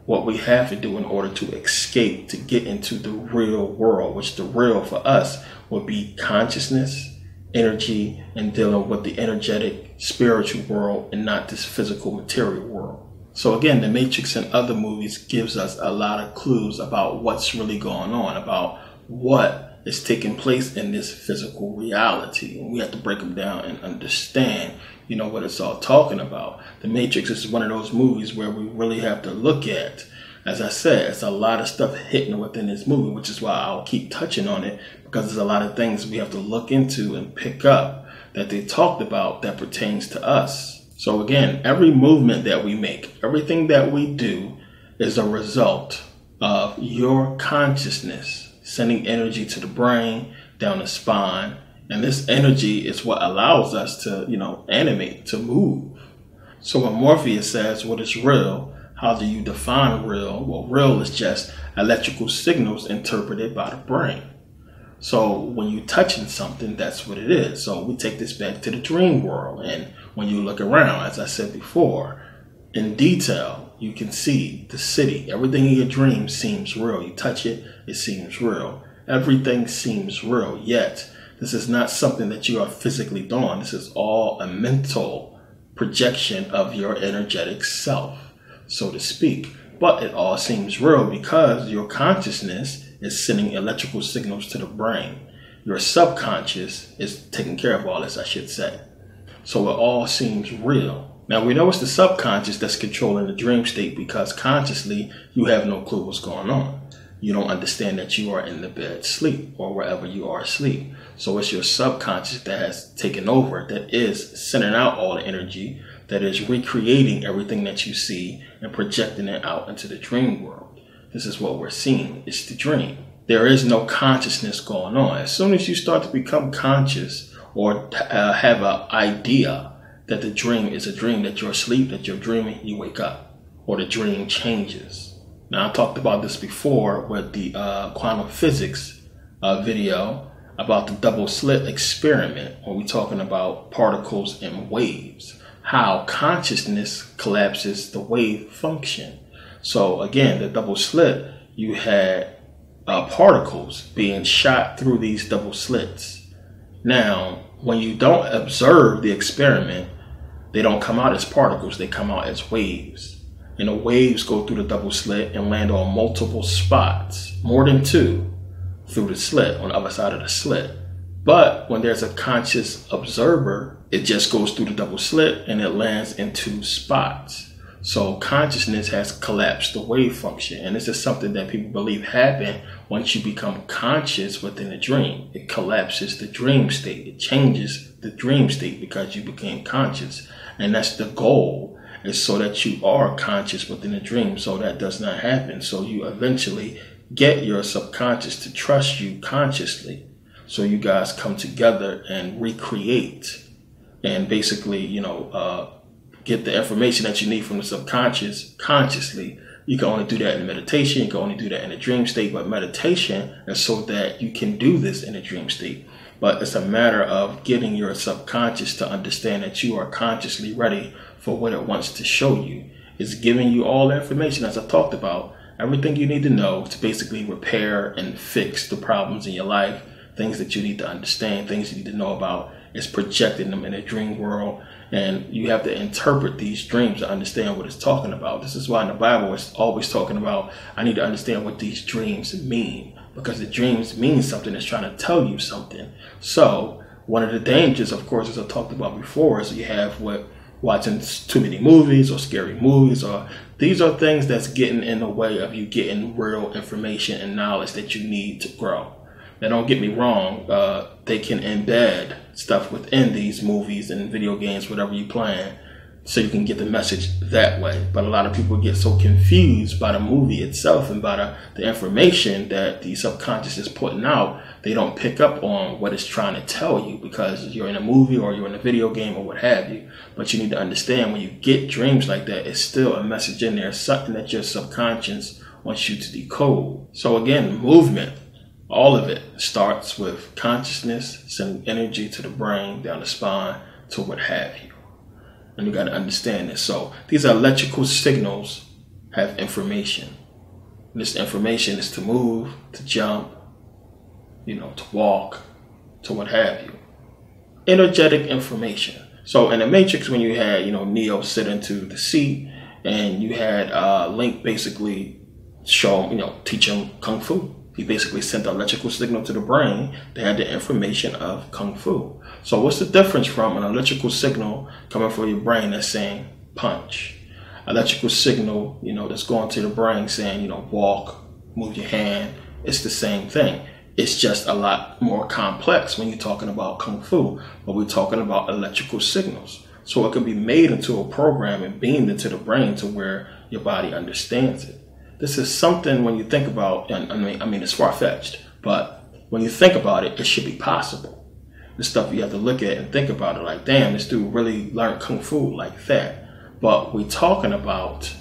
[SPEAKER 1] what we have to do in order to escape, to get into the real world, which the real for us would be consciousness, energy, and dealing with the energetic spiritual world and not this physical material world. So again, the Matrix and other movies gives us a lot of clues about what's really going on, about what is taking place in this physical reality. And we have to break them down and understand, what it's all talking about. The Matrix is one of those movies where we really have to look at. As I said, it's a lot of stuff hidden within this movie, which is why I'll keep touching on it, because there's a lot of things we have to look into and pick up that they talked about that pertains to us. So again, every movement that we make, everything that we do is a result of your consciousness sending energy to the brain, down the spine. And this energy is what allows us to, animate, to move. So when Morpheus says, what is real? How do you define real? Well, real is just electrical signals interpreted by the brain. So when you're touching something, that's what it is. So we take this back to the dream world. And when you look around, as I said before, in detail, you can see the city. Everything in your dream seems real. You touch it, it seems real. Everything seems real. Yet, this is not something that you are physically doing. This is all a mental projection of your energetic self, so to speak. But it all seems real because your consciousness is sending electrical signals to the brain. Your subconscious is taking care of all this, I should say. So it all seems real. Now, we know it's the subconscious that's controlling the dream state because consciously you have no clue what's going on. You don't understand that you are in the bed sleep or wherever you are asleep. So it's your subconscious that has taken over, that is sending out all the energy, that is recreating everything that you see and projecting it out into the dream world. This is what we're seeing. It's the dream. There is no consciousness going on. As soon as you start to become conscious or have an idea that the dream is a dream, that you're asleep, that you're dreaming, you wake up, or the dream changes. Now, I talked about this before with the quantum physics video about the double slit experiment, when we're talking about particles and waves, how consciousness collapses the wave function. So again, the double slit, you had particles being shot through these double slits. Now, when you don't observe the experiment, they don't come out as particles, they come out as waves. And the waves go through the double slit and land on multiple spots, more than 2, through the slit, on the other side of the slit. But when there's a conscious observer, it just goes through the double slit and it lands in 2 spots. So consciousness has collapsed the wave function. And this is something that people believe happen once you become conscious within a dream. It collapses the dream state. It changes the dream state because you became conscious. And that's the goal, is so that you are conscious within a dream. So that does not happen. So you eventually get your subconscious to trust you consciously. So you guys come together and recreate and basically, get the information that you need from the subconscious consciously. You can only do that in meditation. You can only do that in a dream state. But meditation is so that you can do this in a dream state. But it's a matter of getting your subconscious to understand that you are consciously ready for what it wants to show you. It's giving you all the information, as I talked about, everything you need to know to basically repair and fix the problems in your life, things that you need to understand, things you need to know about. It's projecting them in a dream world. And you have to interpret these dreams to understand what it's talking about. This is why in the Bible it's always talking about, I need to understand what these dreams mean, because the dreams mean something. That's trying to tell you something. So one of the dangers, of course, as I talked about before, is you have what watching too many movies or scary movies, or these are things that's getting in the way of you getting real information and knowledge that you need to grow. Now, don't get me wrong, they can embed stuff within these movies and video games, whatever you plan, so you can get the message that way. But a lot of people get so confused by the movie itself and by the information that the subconscious is putting out, they don't pick up on what it's trying to tell you because you're in a movie or you're in a video game or what have you. But you need to understand, when you get dreams like that, it's still a message in there, something that your subconscious wants you to decode. So again, movement. All of it starts with consciousness, sending energy to the brain, down the spine, to what have you. And you got to understand this. So these electrical signals have information. This information is to move, to jump, to walk, to what have you. Energetic information. So in the Matrix, when you had, Neo sit into the seat and you had Link basically teach him Kung Fu. He basically sent the electrical signal to the brain that had the information of Kung Fu. So what's the difference from an electrical signal coming from your brain that's saying punch? Electrical signal, that's going to the brain saying, walk, move your hand. It's the same thing. It's just a lot more complex when you're talking about Kung Fu, but we're talking about electrical signals. So it can be made into a program and beamed into the brain to where your body understands it. This is something, when you think about, I mean, it's far-fetched, but when you think about it, it should be possible. The stuff you have to look at and think about it like, damn, this dude really learned Kung Fu like that. But we're talking about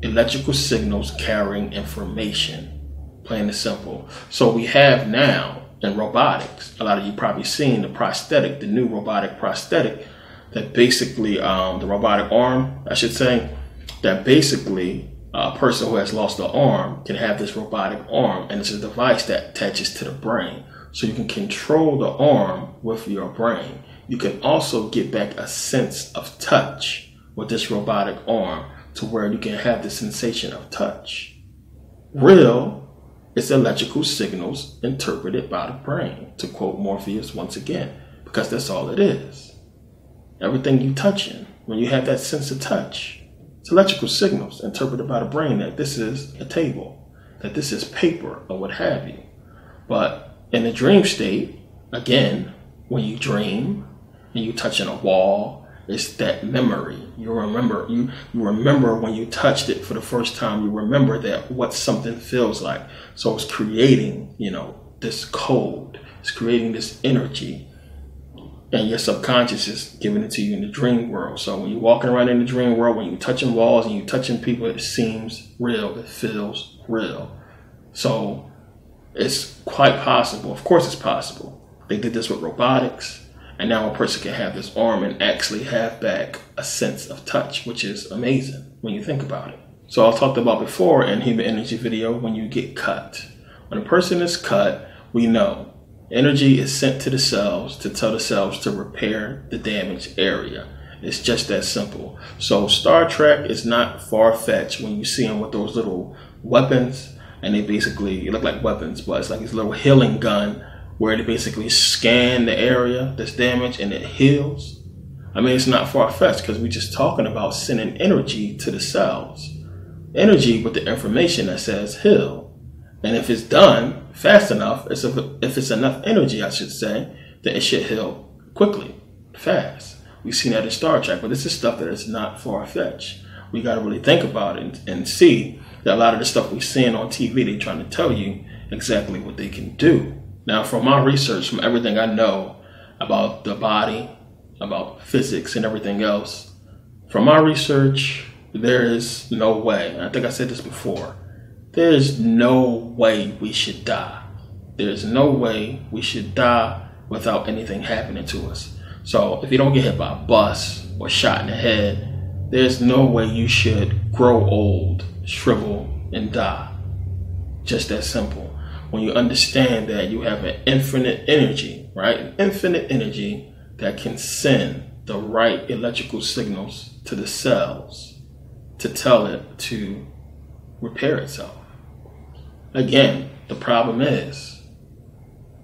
[SPEAKER 1] electrical signals carrying information, plain and simple. So we have now in robotics, a lot of you probably seen the new robotic prosthetic, that basically, the robotic arm, I should say, that basically a person who has lost an arm can have this robotic arm, and it's a device that attaches to the brain. So you can control the arm with your brain. You can also get back a sense of touch with this robotic arm to where you can have the sensation of touch. Real is electrical signals interpreted by the brain, to quote Morpheus once again, because that's all it is. Everything you touching, when you have that sense of touch, it's electrical signals interpreted by the brain that this is a table, that this is paper, or what have you. But in the dream state, again, when you dream and you touching a wall, it's that memory. You remember when you touched it for the first time. You remember that what something feels like. So it's creating, this code. It's creating this energy. And your subconscious is giving it to you in the dream world. So when you're walking around in the dream world, when you're touching walls and you're touching people, it seems real. It feels real. So it's quite possible. Of course it's possible. They did this with robotics. And now a person can have this arm and actually have back a sense of touch, which is amazing when you think about it. So I talked about before in Human Energy video, when you get cut When a person is cut, we know energy is sent to the cells to tell the cells to repair the damaged area. It's just that simple. So Star Trek is not far-fetched when you see them with those little weapons, and they basically look like weapons, but it's like this little healing gun where they basically scan the area that's damaged and it heals. I mean, it's not far-fetched because we're just talking about sending energy to the cells. Energy with the information that says heal. And if it's done fast enough, if it's enough energy, I should say, then it should heal quickly, fast. We've seen that in Star Trek, but this is stuff that is not far-fetched. We got to really think about it and see that a lot of the stuff we're seeing on TV, they're trying to tell you exactly what they can do. Now, from my research, from everything I know about the body, about physics and everything else, from my research, there is no way, and I think I said this before, there is no way we should die. There's no way we should die without anything happening to us. So if you don't get hit by a bus or shot in the head, there's no way you should grow old, shrivel, and die. Just that simple. When you understand that you have an infinite energy, right? An infinite energy that can send the right electrical signals to the cells to tell it to repair itself. Again, the problem is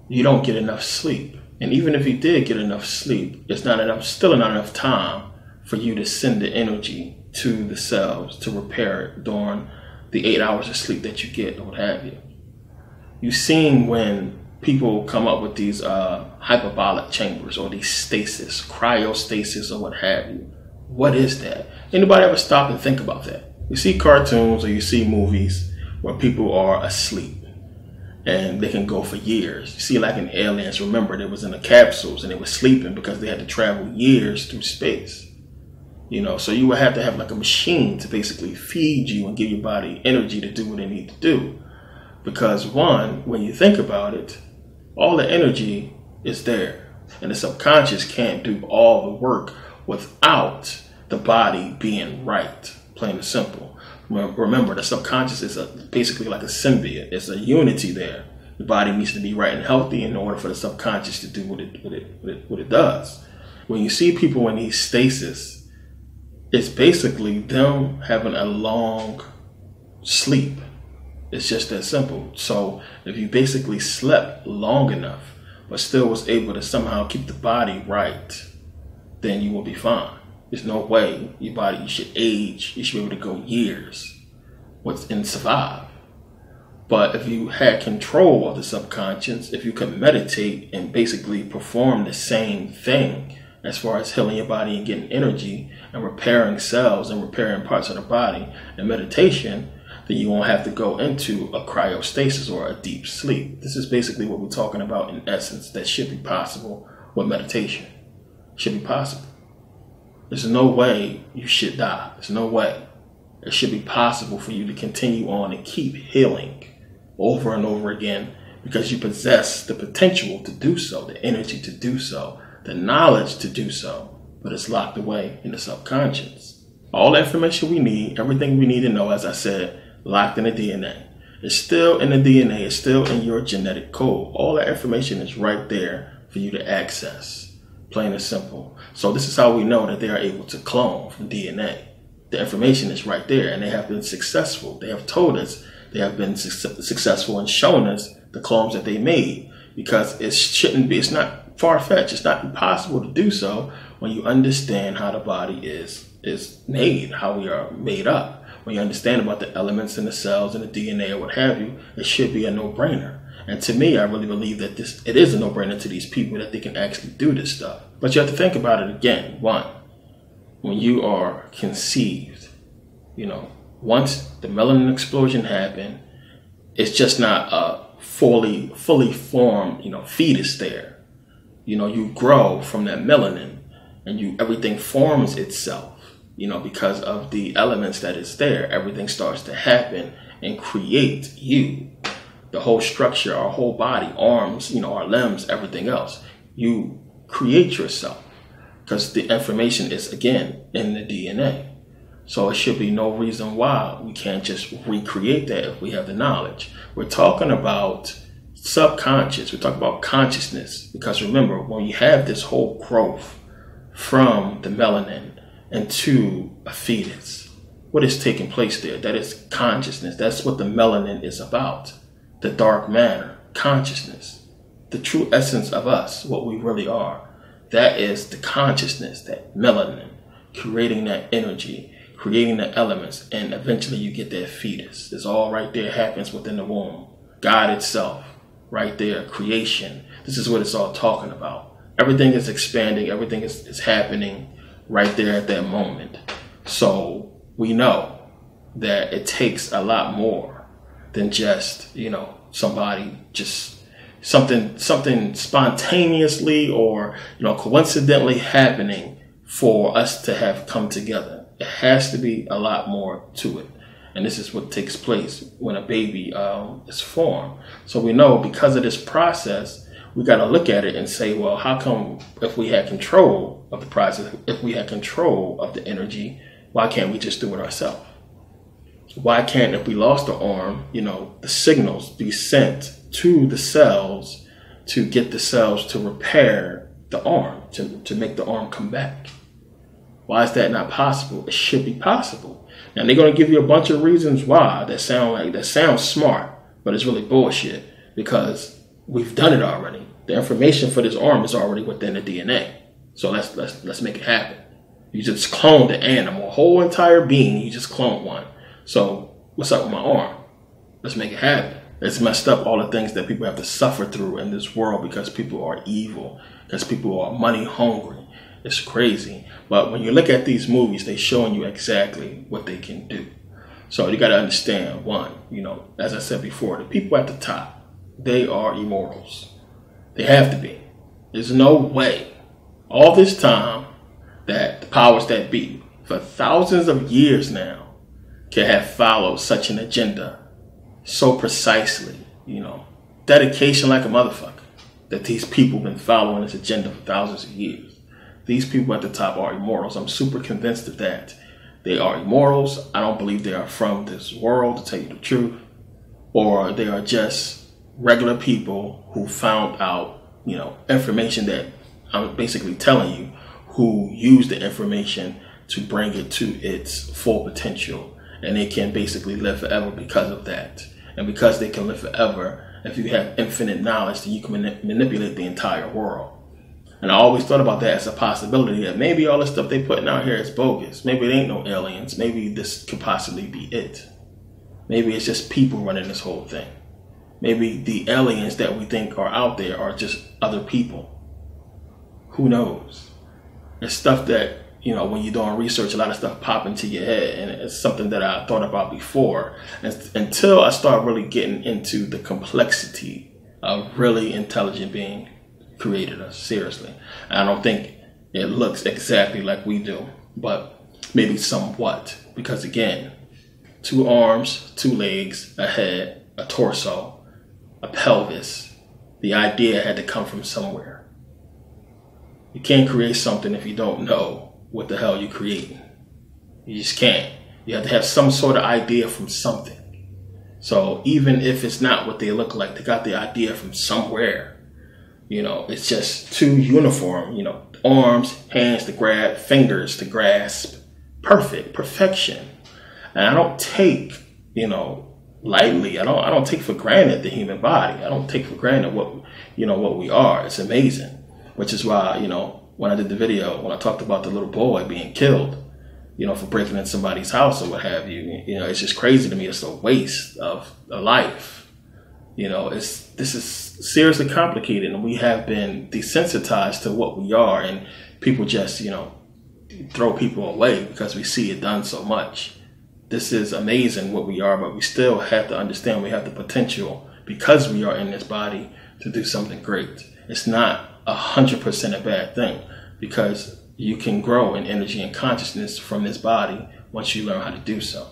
[SPEAKER 1] you don't get enough sleep. And even if you did get enough sleep, it's still not enough time for you to send the energy to the cells to repair it during the 8 hours of sleep that you get or what have you. You've seen when people come up with these hyperbolic chambers or these stasis, cryostasis or what have you. What is that? Anybody ever stop and think about that? You see cartoons or you see movies where people are asleep and they can go for years. You see, like in Aliens, remember, they was in the capsules and they were sleeping because they had to travel years through space. You know, so you would have to have like a machine to basically feed you and give your body energy to do what they need to do. Because one, when you think about it, all the energy is there. And the subconscious can't do all the work without the body being right, plain and simple. Remember, the subconscious is basically like a symbiote. It's a unity there. The body needs to be right and healthy in order for the subconscious to do what it does. When you see people in these stasis, it's basically them having a long sleep. It's just that simple. So if you basically slept long enough, but still was able to somehow keep the body right, then you will be fine. There's no way your body should age. You should be able to go years and survive. But if you had control of the subconscious, if you could meditate and basically perform the same thing as far as healing your body and getting energy and repairing cells and repairing parts of the body and meditation, then you won't have to go into a cryostasis or a deep sleep. This is basically what we're talking about in essence that should be possible with meditation. Should be possible. There's no way you should die. There's no way. It should be possible for you to continue on and keep healing over and over again because you possess the potential to do so, the energy to do so, the knowledge to do so, but it's locked away in the subconscious. All the information we need, everything we need to know, as I said, locked in the DNA. It's still in the DNA. It's still in your genetic code. All that information is right there for you to access. Plain and simple. So this is how we know that they are able to clone from DNA. The information is right there, and they have been successful. They have told us they have been successful in showing us the clones that they made, because it's not far-fetched. It's not impossible to do so when you understand how the body is made, how we are made up. When you understand about the elements in the cells and the DNA or what have you, it should be a no-brainer. And to me, I really believe that it is a no-brainer to these people that they can actually do this stuff. But you have to think about it again. One, when you are conceived, once the melanin explosion happened, it's just not a fully formed, fetus there. You grow from that melanin and everything forms itself, because of the elements that is there. Everything starts to happen and create you. The whole structure, our whole body, arms, our limbs, everything else. You create yourself because the information is, again, in the DNA. So it should be no reason why we can't just recreate that if we have the knowledge. We're talking about subconscious. We're talking about consciousness. Because remember, when you have this whole growth from the melanin into a fetus, what is taking place there? That is consciousness. That's what the melanin is about. The dark matter, consciousness, the true essence of us, what we really are. That is the consciousness, that melanin, creating that energy, creating the elements, and eventually you get that fetus. It's all right there, happens within the womb. God itself, right there, creation. This is what it's all talking about. Everything is expanding, everything is happening right there at that moment. So we know that it takes a lot more than just, somebody just something spontaneously or, coincidentally happening for us to have come together. It has to be a lot more to it. And this is what takes place when a baby is formed. So we know because of this process, we got to look at it and say, well, how come if we had control of the process, if we had control of the energy, why can't we just do it ourselves? Why can't, if we lost the arm, the signals be sent to the cells to get the cells to repair the arm, to make the arm come back? Why is that not possible? It should be possible. And they're going to give you a bunch of reasons why that sounds smart, but it's really bullshit because we've done it already. The information for this arm is already within the DNA. So let's make it happen. You just cloned an animal, a whole entire being. You just cloned one. So what's up with my arm? Let's make it happen. It's messed up all the things that people have to suffer through in this world because people are evil, because people are money hungry. It's crazy. But when you look at these movies, they're showing you exactly what they can do. So you got to understand, one, as I said before, the people at the top, they are immortals. They have to be. There's no way all this time that the powers that be, for thousands of years now, can have followed such an agenda so precisely, dedication like a motherfucker, that these people have been following this agenda for thousands of years. These people at the top are immortals. I'm super convinced of that. They are immortals. I don't believe they are from this world, to tell you the truth. Or they are just regular people who found out, information that I'm basically telling you, who use the information to bring it to its full potential. And they can basically live forever because of that. And because they can live forever, if you have infinite knowledge, then you can manipulate the entire world. And I always thought about that as a possibility, that maybe all the stuff they putting out here is bogus. Maybe it ain't no aliens. Maybe this could possibly be it. Maybe it's just people running this whole thing. Maybe the aliens that we think are out there are just other people. Who knows? It's stuff that, when you're doing research, a lot of stuff pop into your head. And it's something that I thought about before. And until I start really getting into the complexity of really intelligent being created us, seriously. And I don't think it looks exactly like we do, but maybe somewhat. Because again, 2 arms, 2 legs, a head, a torso, a pelvis. The idea had to come from somewhere. You can't create something if you don't know what the hell you're creating. You just can't. You have to have some sort of idea from something. So even if it's not what they look like, they got the idea from somewhere. It's just too uniform, arms, hands to grab, fingers to grasp. Perfection. And I don't take, lightly. I don't take for granted the human body. I don't take for granted what we are. It's amazing. Which is why, when I did the video, when I talked about the little boy being killed, for breaking in somebody's house or what have you, it's just crazy to me. It's a waste of a life. This is seriously complicated, and we have been desensitized to what we are, and people just, throw people away because we see it done so much. This is amazing what we are, but we still have to understand we have the potential, because we are in this body, to do something great. It's not 100% a bad thing, because you can grow in energy and consciousness from this body once you learn how to do so.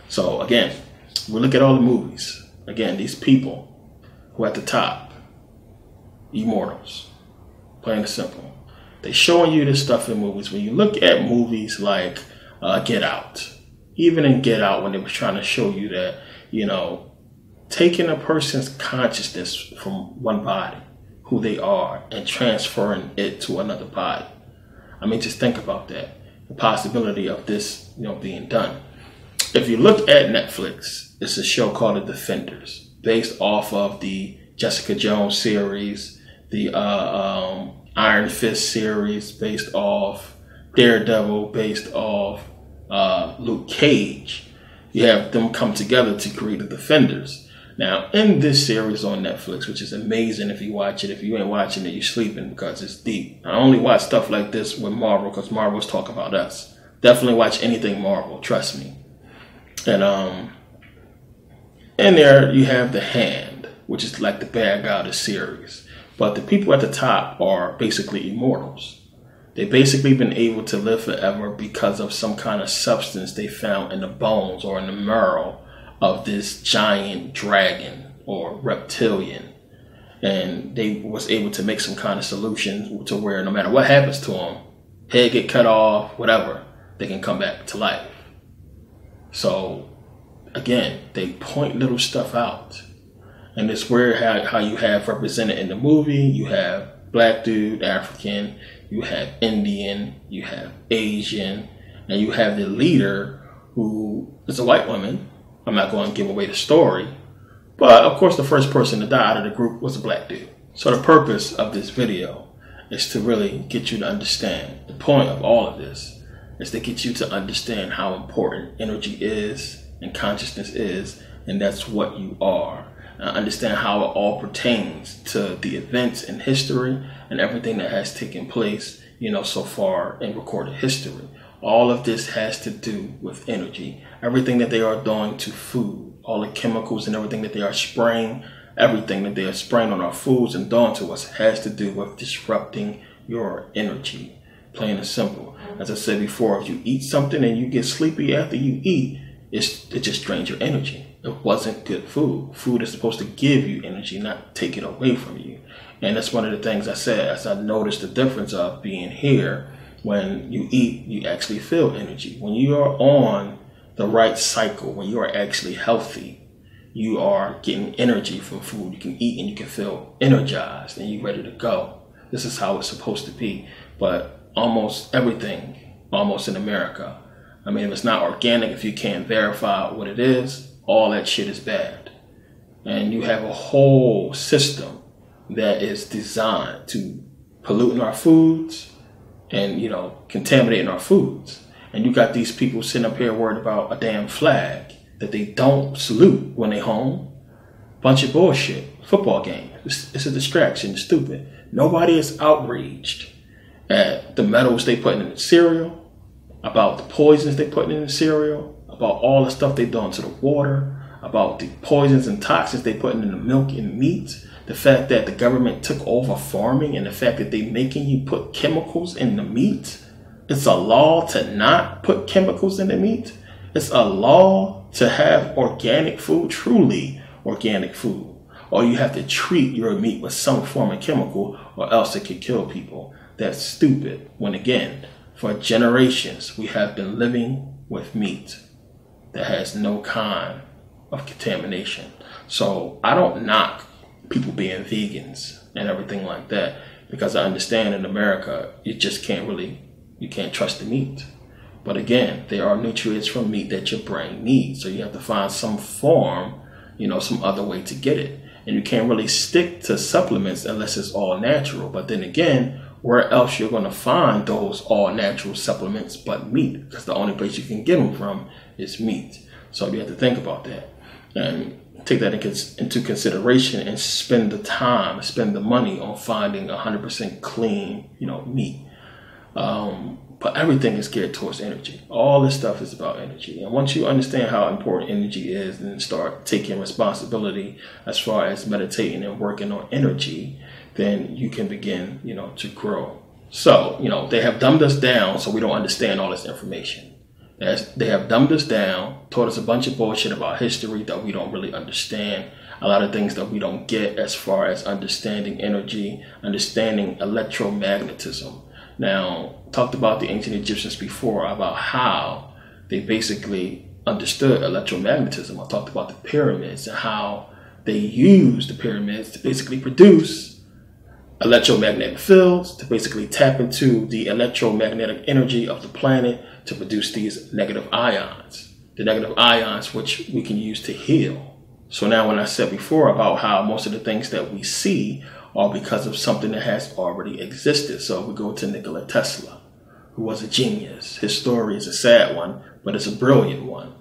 [SPEAKER 1] So again, we look at all the movies. Again, these people who are at the top, immortals, plain and simple. They showing you this stuff in movies. When you look at movies like Get Out. Even in Get Out, when they was trying to show you that, you know, taking a person's consciousness from one body, who they are, and transferring it to another body. I mean, just think about that. The possibility of this, you know, being done. If you look at Netflix, it's a show called The Defenders, based off of the Jessica Jones series, the Iron Fist series, based off Daredevil, based off Luke Cage. You have them come together to create The Defenders. Now, in this series on Netflix, which is amazing if you watch it, if you ain't watching it, you're sleeping because it's deep. I only watch stuff like this with Marvel because Marvel's talk about us. Definitely watch anything Marvel, trust me. And in there, you have the Hand, which is like the bad guy of the series. But the people at the top are basically immortals. They've basically been able to live forever because of some kind of substance they found in the bones or in the marrow of this giant dragon or reptilian. And they was able to make some kind of solution to where no matter what happens to them, head get cut off, whatever, they can come back to life. So again, they point little stuff out. And it's weird how you have represented in the movie, you have black dude, African, you have Indian, you have Asian, and you have the leader who is a white woman. I'm not going to give away the story, but of course the first person to die out of the group was a black dude. So the purpose of this video is to really get you to understand. The point of all of this is to get you to understand how important energy is and consciousness is, and that's what you are. Understand how it all pertains to the events in history and everything that has taken place, you know, so far in recorded history. All of this has to do with energy. Everything that they are doing to food, all the chemicals and everything that they are spraying, everything that they are spraying on our foods and doing to us has to do with disrupting your energy. Plain and simple. As I said before, if you eat something and you get sleepy after you eat, it just drains your energy. It wasn't good food. Food is supposed to give you energy, not take it away from you. And that's one of the things I said as I noticed the difference of being here. When you eat, you actually feel energy. When you are on the right cycle, when you are actually healthy, you are getting energy from food. You can eat and you can feel energized and you're ready to go. This is how it's supposed to be. But almost everything, almost in America, I mean, if it's not organic, if you can't verify what it is, all that shit is bad. And you have a whole system that is designed to pollute our foods and, you know, contaminating our foods. And you got these people sitting up here worried about a damn flag that they don't salute when they home. Bunch of bullshit. Football game. It's a distraction. It's stupid. Nobody is outraged at the metals they put in the cereal, about the poisons they put in the cereal, about all the stuff they done to the water, about the poisons and toxins they put in the milk and meat. The fact that the government took over farming and the fact that they making you put chemicals in the meat. It's a law to not put chemicals in the meat. It's a law to have organic food, truly organic food. Or you have to treat your meat with some form of chemical or else it could kill people. That's stupid. When again, for generations, we have been living with meat that has no kind of contamination. So I don't knock people being vegans and everything like that, because I understand in America you just can't trust the meat. But again, there are nutrients from meat that your brain needs, so you have to find some form, you know, some other way to get it. And you can't really stick to supplements unless it's all natural. But then again, where else you're going to find those all natural supplements but meat? Because the only place you can get them from is meat. So you have to think about that and take that into consideration and spend the time, spend the money on finding 100% clean, you know, meat. But everything is geared towards energy. All this stuff is about energy. And once you understand how important energy is, then start taking responsibility as far as meditating and working on energy, then you can begin, you know, to grow. So, you know, they have dumbed us down so we don't understand all this information. They have dumbed us down, taught us a bunch of bullshit about history that we don't really understand. A lot of things that we don't get as far as understanding energy, understanding electromagnetism. Now, talked about the ancient Egyptians before, about how they basically understood electromagnetism. I talked about the pyramids and how they used the pyramids to basically produce electromagnetic fields, to basically tap into the electromagnetic energy of the planet to produce these negative ions. The negative ions which we can use to heal. So now when I said before about how most of the things that we see are because of something that has already existed. So we go to Nikola Tesla, who was a genius. His story is a sad one, but it's a brilliant one.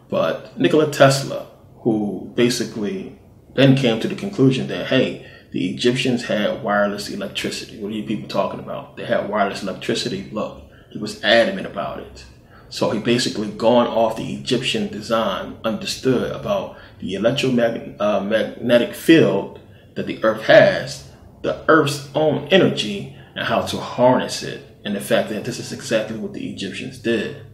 [SPEAKER 1] But Nikola Tesla, who basically then came to the conclusion that, hey, the Egyptians had wireless electricity. What are you people talking about? They had wireless electricity. Look, he was adamant about it. So he basically gone off the Egyptian design, understood about the electromagnetic field that the earth has, the earth's own energy, and how to harness it. And the fact that this is exactly what the Egyptians did.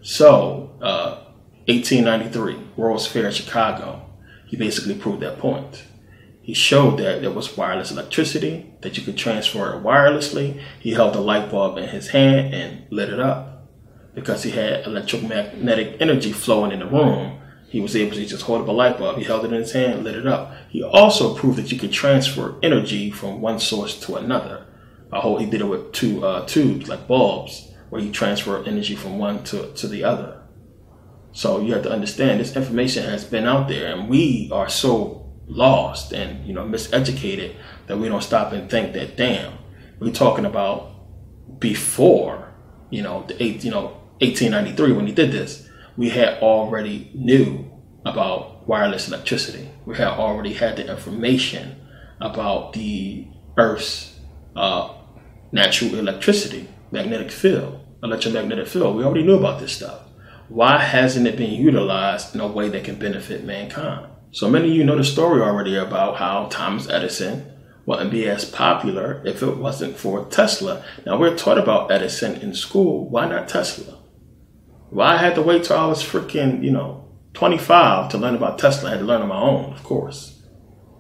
[SPEAKER 1] So, 1893, World's Fair in Chicago, he basically proved that point. He showed that there was wireless electricity, that you could transfer it wirelessly. He held a light bulb in his hand and lit it up. Because he had electromagnetic energy flowing in the room, he was able to just hold up a light bulb. He held it in his hand, lit it up. He also proved that you could transfer energy from one source to another. He did it with two tubes, like bulbs, where he transferred energy from one to the other. So you have to understand, this information has been out there, and we are so lost and miseducated that we don't stop and think that, damn, we're talking about before 1893 when he did this. We had already knew about wireless electricity. We had already had the information about the Earth's natural electricity, magnetic field, electromagnetic field. We already knew about this stuff. Why hasn't it been utilized in a way that can benefit mankind? So many of you know the story already about how Thomas Edison wouldn't be as popular if it wasn't for Tesla. Now, we're taught about Edison in school. Why not Tesla? Why I had to wait till I was freaking, 25 to learn about Tesla? I had to learn on my own, of course.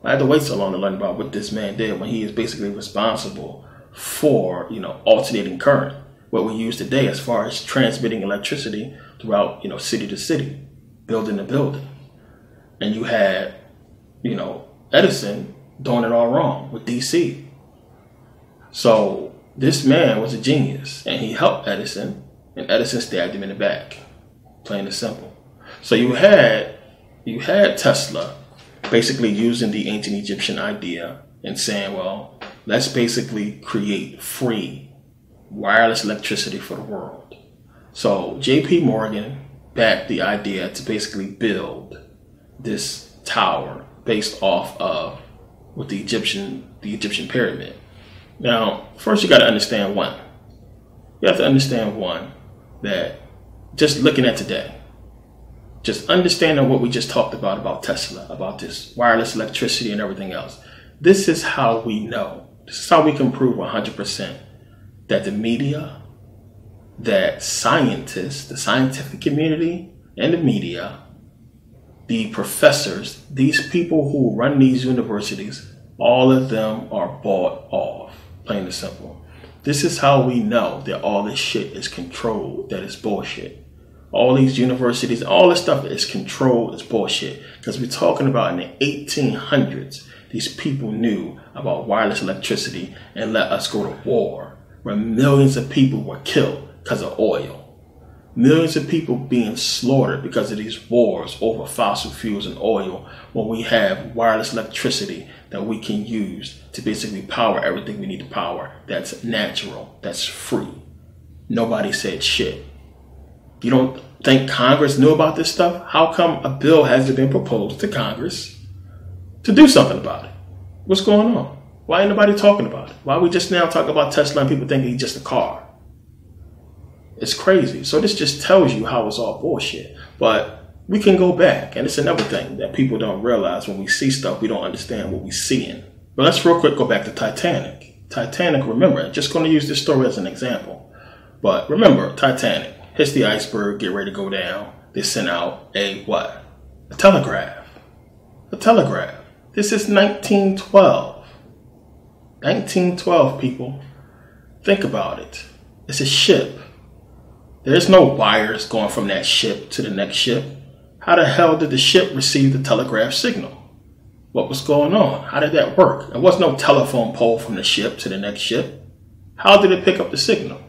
[SPEAKER 1] I had to wait so long to learn about what this man did when he is basically responsible for, alternating current, what we use today as far as transmitting electricity throughout, city to city, building to building. And you had, Edison doing it all wrong with DC. So this man was a genius, and he helped Edison, and Edison stabbed him in the back. Plain and simple. So you had Tesla basically using the ancient Egyptian idea and saying, well, let's basically create free wireless electricity for the world. So J.P. Morgan backed the idea to basically build this tower based off of with the Egyptian pyramid. Now, first you got to understand one. You have to understand one, that just looking at today, just understanding what we just talked about Tesla, about this wireless electricity and everything else. This is how we know. This is how we can prove 100% that the media, that scientists, the scientific community and the media, the professors, these people who run these universities, all of them are bought off, plain and simple. This is how we know that all this shit is controlled, that it's bullshit. All these universities, all this stuff is controlled, is bullshit. Because we're talking about in the 1800s, these people knew about wireless electricity and let us go to war, where millions of people were killed because of oil. Millions of people being slaughtered because of these wars over fossil fuels and oil, when we have wireless electricity that we can use to basically power everything we need to power. That's natural. That's free. Nobody said shit. You don't think Congress knew about this stuff? How come a bill hasn't been proposed to Congress to do something about it? What's going on? Why ain't nobody talking about it? Why are we just now talking about Tesla and people thinking he's just a car? It's crazy. So this just tells you how it's all bullshit. But we can go back, and it's another thing that people don't realize. When we see stuff, we don't understand what we're seeing. But let's real quick go back to Titanic. Titanic, remember, I'm just going to use this story as an example. But remember, Titanic hits the iceberg, get ready to go down. They sent out a what? A telegraph. A telegraph. This is 1912. 1912, people. Think about it. It's a ship There's no wires going from that ship to the next ship. How the hell did the ship receive the telegraph signal? What was going on? How did that work? There was no telephone pole from the ship to the next ship. How did it pick up the signal?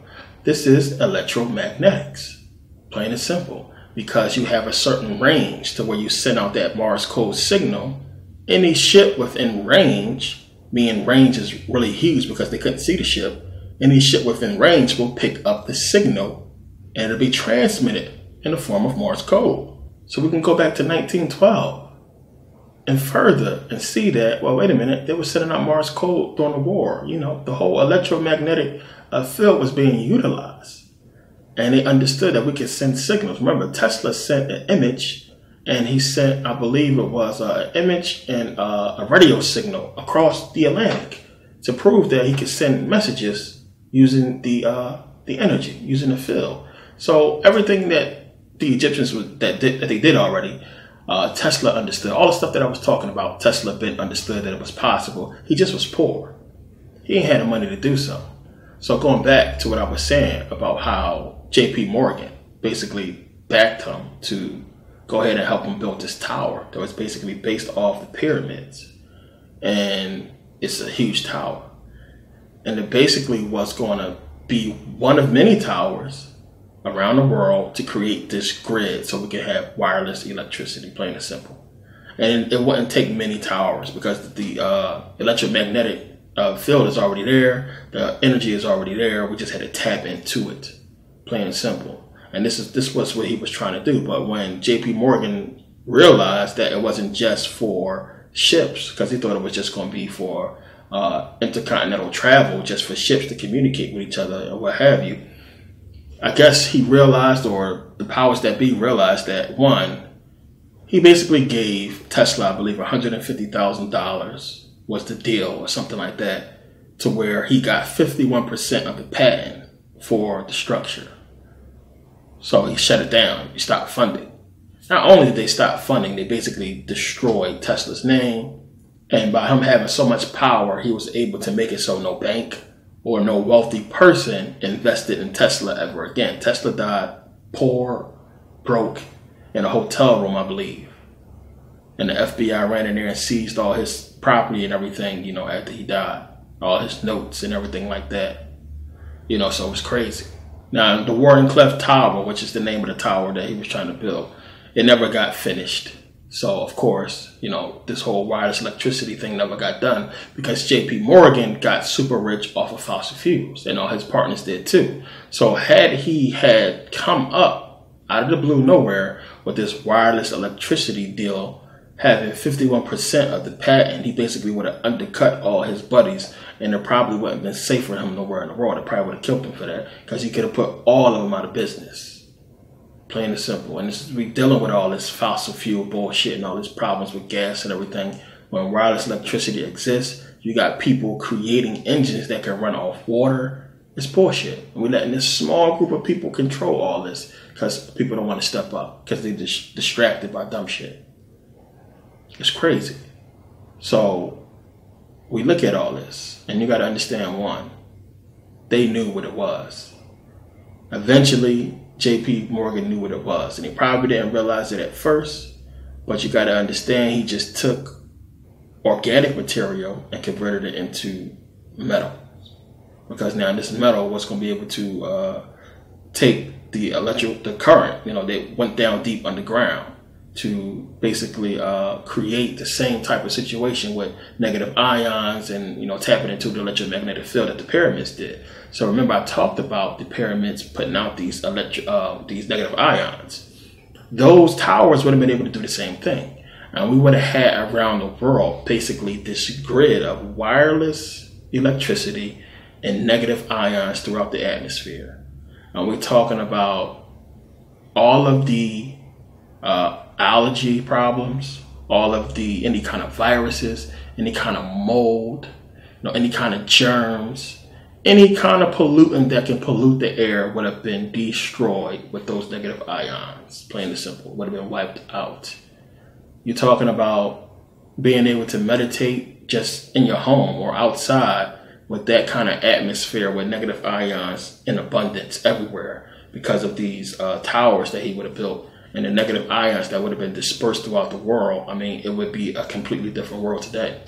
[SPEAKER 1] This is electromagnetics. Plain and simple. Because you have a certain range to where you send out that Morse code signal. Any ship within range, meaning range is really huge because they couldn't see the ship. Any ship within range will pick up the signal and it'll be transmitted in the form of Morse code. So we can go back to 1912 and further and see that, well, wait a minute, they were sending out Morse code during the war. You know, the whole electromagnetic field was being utilized. And they understood that we could send signals. Remember, Tesla sent an image, and he sent, I believe it was an image and a radio signal across the Atlantic to prove that he could send messages using the energy, using the field. So everything that the Egyptians that they did already, Tesla understood. All the stuff that I was talking about, Tesla understood that it was possible. He just was poor. He ain't had the money to do so. So going back to what I was saying about how JP Morgan basically backed him to go ahead and help him build this tower that was basically based off the pyramids. And it's a huge tower. And it basically was going to be one of many towers around the world to create this grid so we can have wireless electricity, plain and simple. And it wouldn't take many towers because the electromagnetic field is already there. The energy is already there. We just had to tap into it. Plain and simple. And this was what he was trying to do. But when JP Morgan realized that it wasn't just for ships, because he thought it was just going to be for intercontinental travel, just for ships to communicate with each other or what have you, I guess he realized, or the powers that be realized, that one, he basically gave Tesla, I believe, $150,000 was the deal or something like that, to where he got 51% of the patent for the structure. So he shut it down. He stopped funding. Not only did they stop funding, they basically destroyed Tesla's name. And by him having so much power, he was able to make it so no bank or no wealthy person invested in Tesla ever again. Tesla died poor, broke, in a hotel room, I believe. And the FBI ran in there and seized all his property and everything, you know, after he died. All his notes and everything like that. You know, so it was crazy. Now, the Wardenclyffe Tower, which is the name of the tower that he was trying to build, it never got finished. So, of course, you know, this whole wireless electricity thing never got done because JP Morgan got super rich off of fossil fuels, and all his partners did too. So had he had come up out of the blue nowhere with this wireless electricity deal, having 51% of the patent, he basically would have undercut all his buddies, and it probably wouldn't have been safe for him nowhere in the world. It probably would have killed him for that because he could have put all of them out of business. Plain and simple. And we dealing with all this fossil fuel bullshit and all these problems with gas and everything. When wireless electricity exists, you got people creating engines that can run off water. It's bullshit. And we're letting this small group of people control all this because people don't want to step up because they're just distracted by dumb shit. It's crazy. So we look at all this, and you got to understand, one, they knew what it was. Eventually, JP Morgan knew what it was, and he probably didn't realize it at first, but you got to understand he just took organic material and converted it into metal, because now this metal was going to be able to take the current. You know, they went down deep underground to basically create the same type of situation with negative ions and, you know, tapping into the electromagnetic field that the pyramids did. So remember, I talked about the pyramids putting out these negative ions. Those towers would have been able to do the same thing. And we would have had around the world basically this grid of wireless electricity and negative ions throughout the atmosphere. And we're talking about all of the allergy problems, all of any kind of viruses, any kind of mold, you know, any kind of germs, any kind of pollutant that can pollute the air would have been destroyed with those negative ions. Plain and simple, would have been wiped out. You're talking about being able to meditate just in your home or outside with that kind of atmosphere with negative ions in abundance everywhere. because of these towers that he would have built and the negative ions that would have been dispersed throughout the world, I mean, it would be a completely different world today.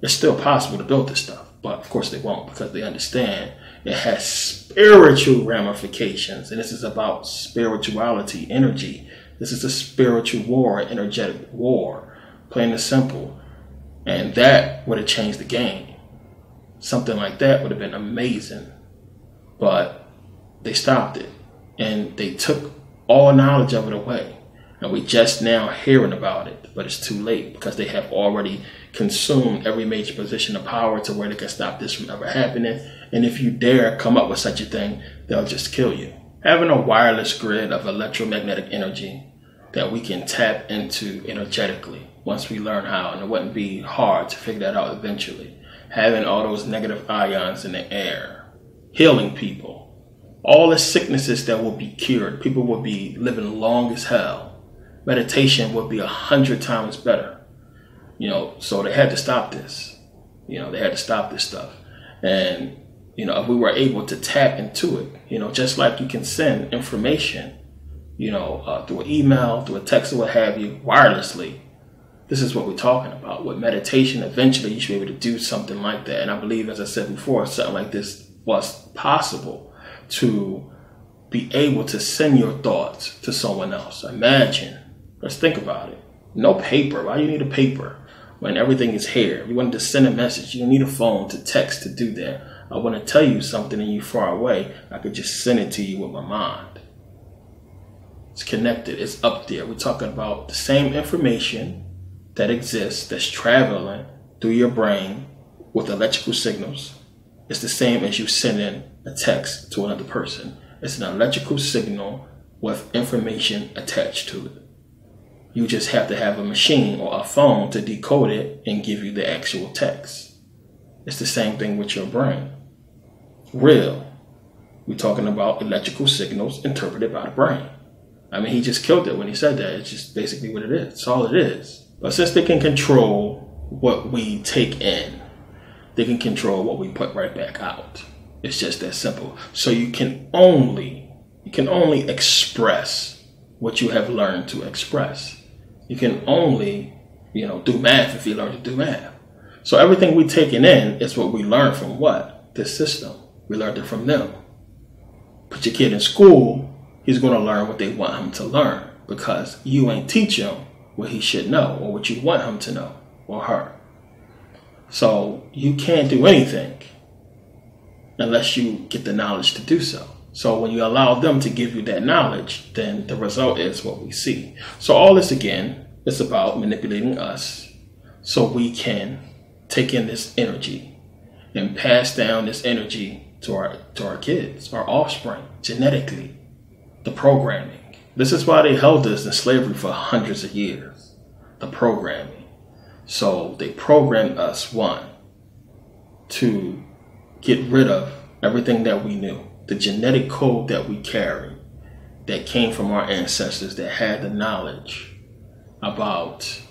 [SPEAKER 1] It's still possible to build this stuff, but of course they won't, because they understand it has spiritual ramifications, and this is about spirituality, energy. This is a spiritual war, energetic war, plain and simple. And that would have changed the game. Something like that would have been amazing, but they stopped it, and they took all knowledge of it away. And we just now hearing about it, but it's too late, because they have already consumed every major position of power to where they can stop this from ever happening. And if you dare come up with such a thing, they'll just kill you. Having a wireless grid of electromagnetic energy that we can tap into energetically once we learn how, and it wouldn't be hard to figure that out eventually. Having all those negative ions in the air, healing people, all the sicknesses that will be cured, people will be living long as hell. Meditation would be 100 times better. So they had to stop this. They had to stop this stuff. And, if we were able to tap into it, just like you can send information, through an email, through a text, or what have you, wirelessly. This is what we're talking about. With meditation, eventually you should be able to do something like that. And I believe, as I said before, something like this was possible, to be able to send your thoughts to someone else. Imagine. Let's think about it. No paper. Why do you need a paper when everything is here? If you wanted to send a message, you don't need a phone to text to do that. I want to tell you something and you're far away, I could just send it to you with my mind. It's connected. It's up there. We're talking about the same information that exists, that's traveling through your brain with electrical signals. It's the same as you sending a text to another person. It's an electrical signal with information attached to it. You just have to have a machine or a phone to decode it and give you the actual text. It's the same thing with your brain. Real. We're talking about electrical signals interpreted by the brain. I mean, he just killed it when he said that. It's just basically what it is. It's all it is. But since they can control what we take in, they can control what we put right back out. It's just that simple. So you can only express what you have learned to express. You can only, do math if you learn to do math. So everything we're taking in is what we learn from what? This system. We learned it from them. Put your kid in school, he's going to learn what they want him to learn, because you ain't teach him what he should know or what you want him to know, or her. So you can't do anything unless you get the knowledge to do so. So when you allow them to give you that knowledge, then the result is what we see. So all this, again, is about manipulating us so we can take in this energy and pass down this energy to our kids, our offspring, genetically, the programming. This is why they held us in slavery for hundreds of years, the programming. So they programmed us, one, to get rid of everything that we knew, the genetic code that we carry, that came from our ancestors, that had the knowledge about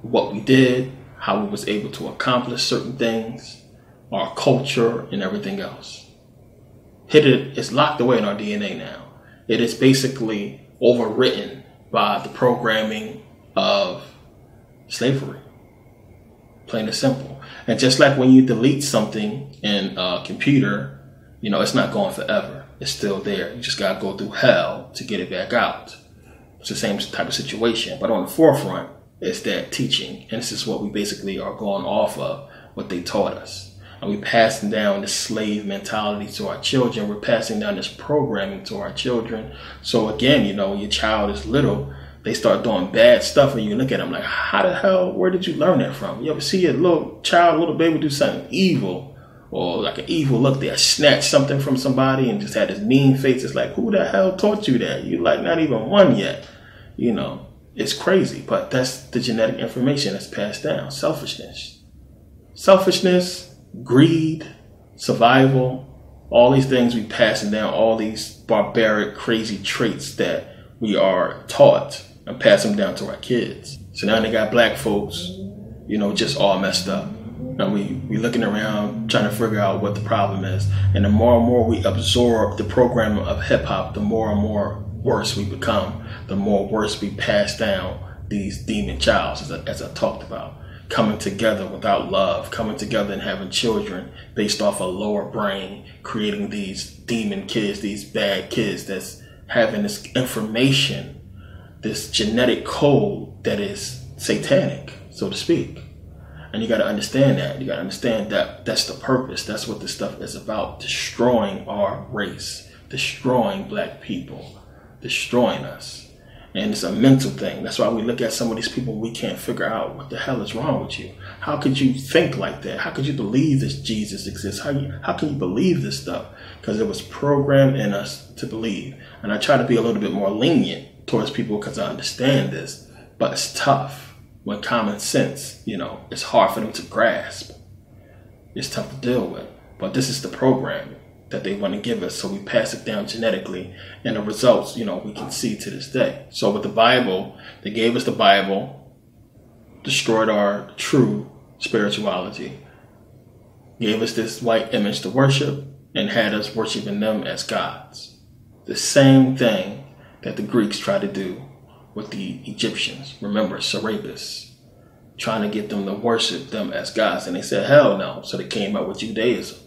[SPEAKER 1] what we did, how we was able to accomplish certain things, our culture, and everything else. It's locked away in our DNA now. It is basically overwritten by the programming of slavery. Plain and simple. And just like when you delete something in a computer, it's not gone forever. It's still there. You just got to go through hell to get it back out. It's the same type of situation. But on the forefront is that teaching. And this is what we basically are going off of, what they taught us. And we're passing down this slave mentality to our children. We're passing down this programming to our children. So again, when your child is little, they start doing bad stuff and you look at them like, how the hell, where did you learn that from? You ever see a little baby do something evil, or like an evil look, they snatch something from somebody and just had this mean face? It's like, who the hell taught you that? You're like not even one yet. It's crazy, but that's the genetic information that's passed down. Selfishness, greed, survival, all these things we passing down, all these barbaric, crazy traits that we are taught and pass them down to our kids. So now they got black folks, just all messed up. And we looking around trying to figure out what the problem is. And the more and more we absorb the programming of hip hop, the more and more worse we become, the more worse we pass down these demon childs, as I talked about. Coming together without love, coming together and having children based off a lower brain, creating these demon kids, these bad kids that's having this information, this genetic code that is satanic, so to speak. And you got to understand that. You got to understand that that's the purpose. That's what this stuff is about. Destroying our race, destroying black people, destroying us. And it's a mental thing. That's why we look at some of these people, we can't figure out what the hell is wrong with you. How could you think like that? How could you believe this Jesus exists? How can you believe this stuff? Because it was programmed in us to believe. And I try to be a little bit more lenient towards people because I understand this. But it's tough when common sense, it's hard for them to grasp. It's tough to deal with. But this is the programming that they want to give us, so we pass it down genetically, and the results, we can see to this day. So with the Bible, they gave us the Bible, destroyed our true spirituality, gave us this white image to worship, and had us worshiping them as gods. The same thing that the Greeks tried to do with the Egyptians. Remember, Cerberus, trying to get them to worship them as gods, and they said, hell no. So they came up with Judaism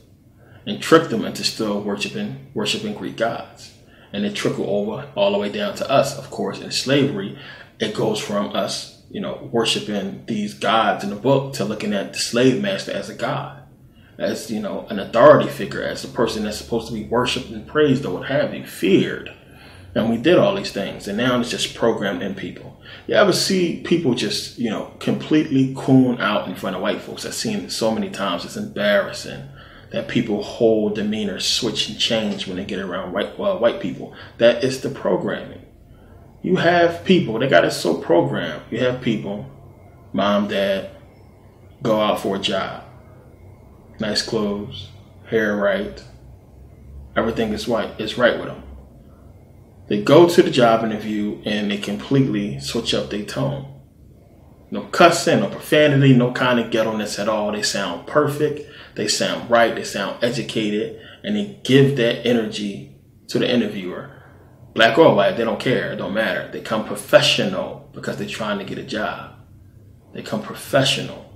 [SPEAKER 1] and tricked them into still worshiping Greek gods. And it trickled over all the way down to us, of course. In slavery, it goes from us, worshiping these gods in the book to looking at the slave master as a god, as, an authority figure, as a person that's supposed to be worshipped and praised or what have you, feared. And we did all these things, and now it's just programmed in people. You ever see people just, completely coon out in front of white folks? I've seen it so many times. It's embarrassing that people whole demeanor switch and change when they get around white people. That is the programming. You have people, they got it so programmed. You have people, mom, dad, go out for a job. Nice clothes, hair right. Everything is right with them. They go to the job interview and they completely switch up their tone. No cussing, no profanity, no kind of ghetto-ness at all. They sound perfect. They sound right. They sound educated. And they give that energy to the interviewer. Black or white, they don't care. It don't matter. They come professional because they're trying to get a job. They come professional.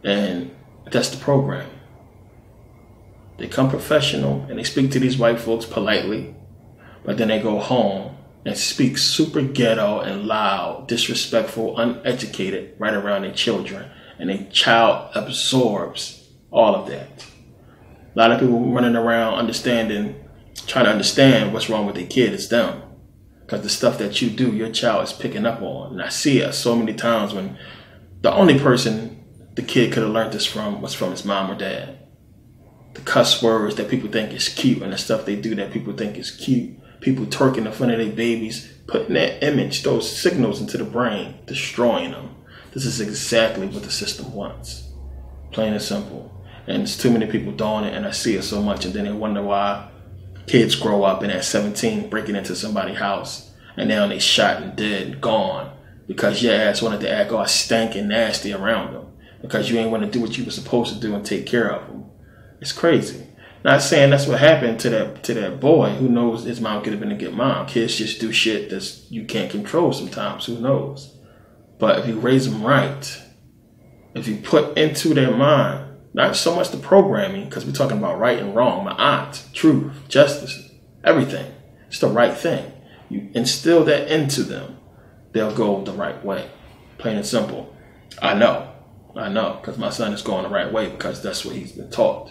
[SPEAKER 1] And that's the program. They come professional and they speak to these white folks politely. But then they go home and speak super ghetto and loud, disrespectful, uneducated right around their children. And a child absorbs all of that. A lot of people running around trying to understand what's wrong with their kid. It's them. Because the stuff that you do, your child is picking up on. And I see it so many times when the only person the kid could have learned this from was from his mom or dad. The cuss words that people think is cute and the stuff they do that people think is cute. People twerking in front of their babies, putting that image, those signals into the brain, destroying them. This is exactly what the system wants. Plain and simple. And there's too many people doing it, and I see it so much, and then they wonder why kids grow up and at 17 breaking into somebody's house, and now they shot and dead and gone because your ass wanted to act all stank and nasty around them because you ain't want to do what you were supposed to do and take care of them. It's crazy. Not saying that's what happened to that boy. Who knows? His mom could have been a good mom. Kids just do shit that you can't control sometimes. Who knows? But if you raise them right, if you put into their mind, not so much the programming, because we're talking about right and wrong, ma'at, truth, justice, everything. It's the right thing. You instill that into them, they'll go the right way. Plain and simple. I know, because my son is going the right way because that's what he's been taught.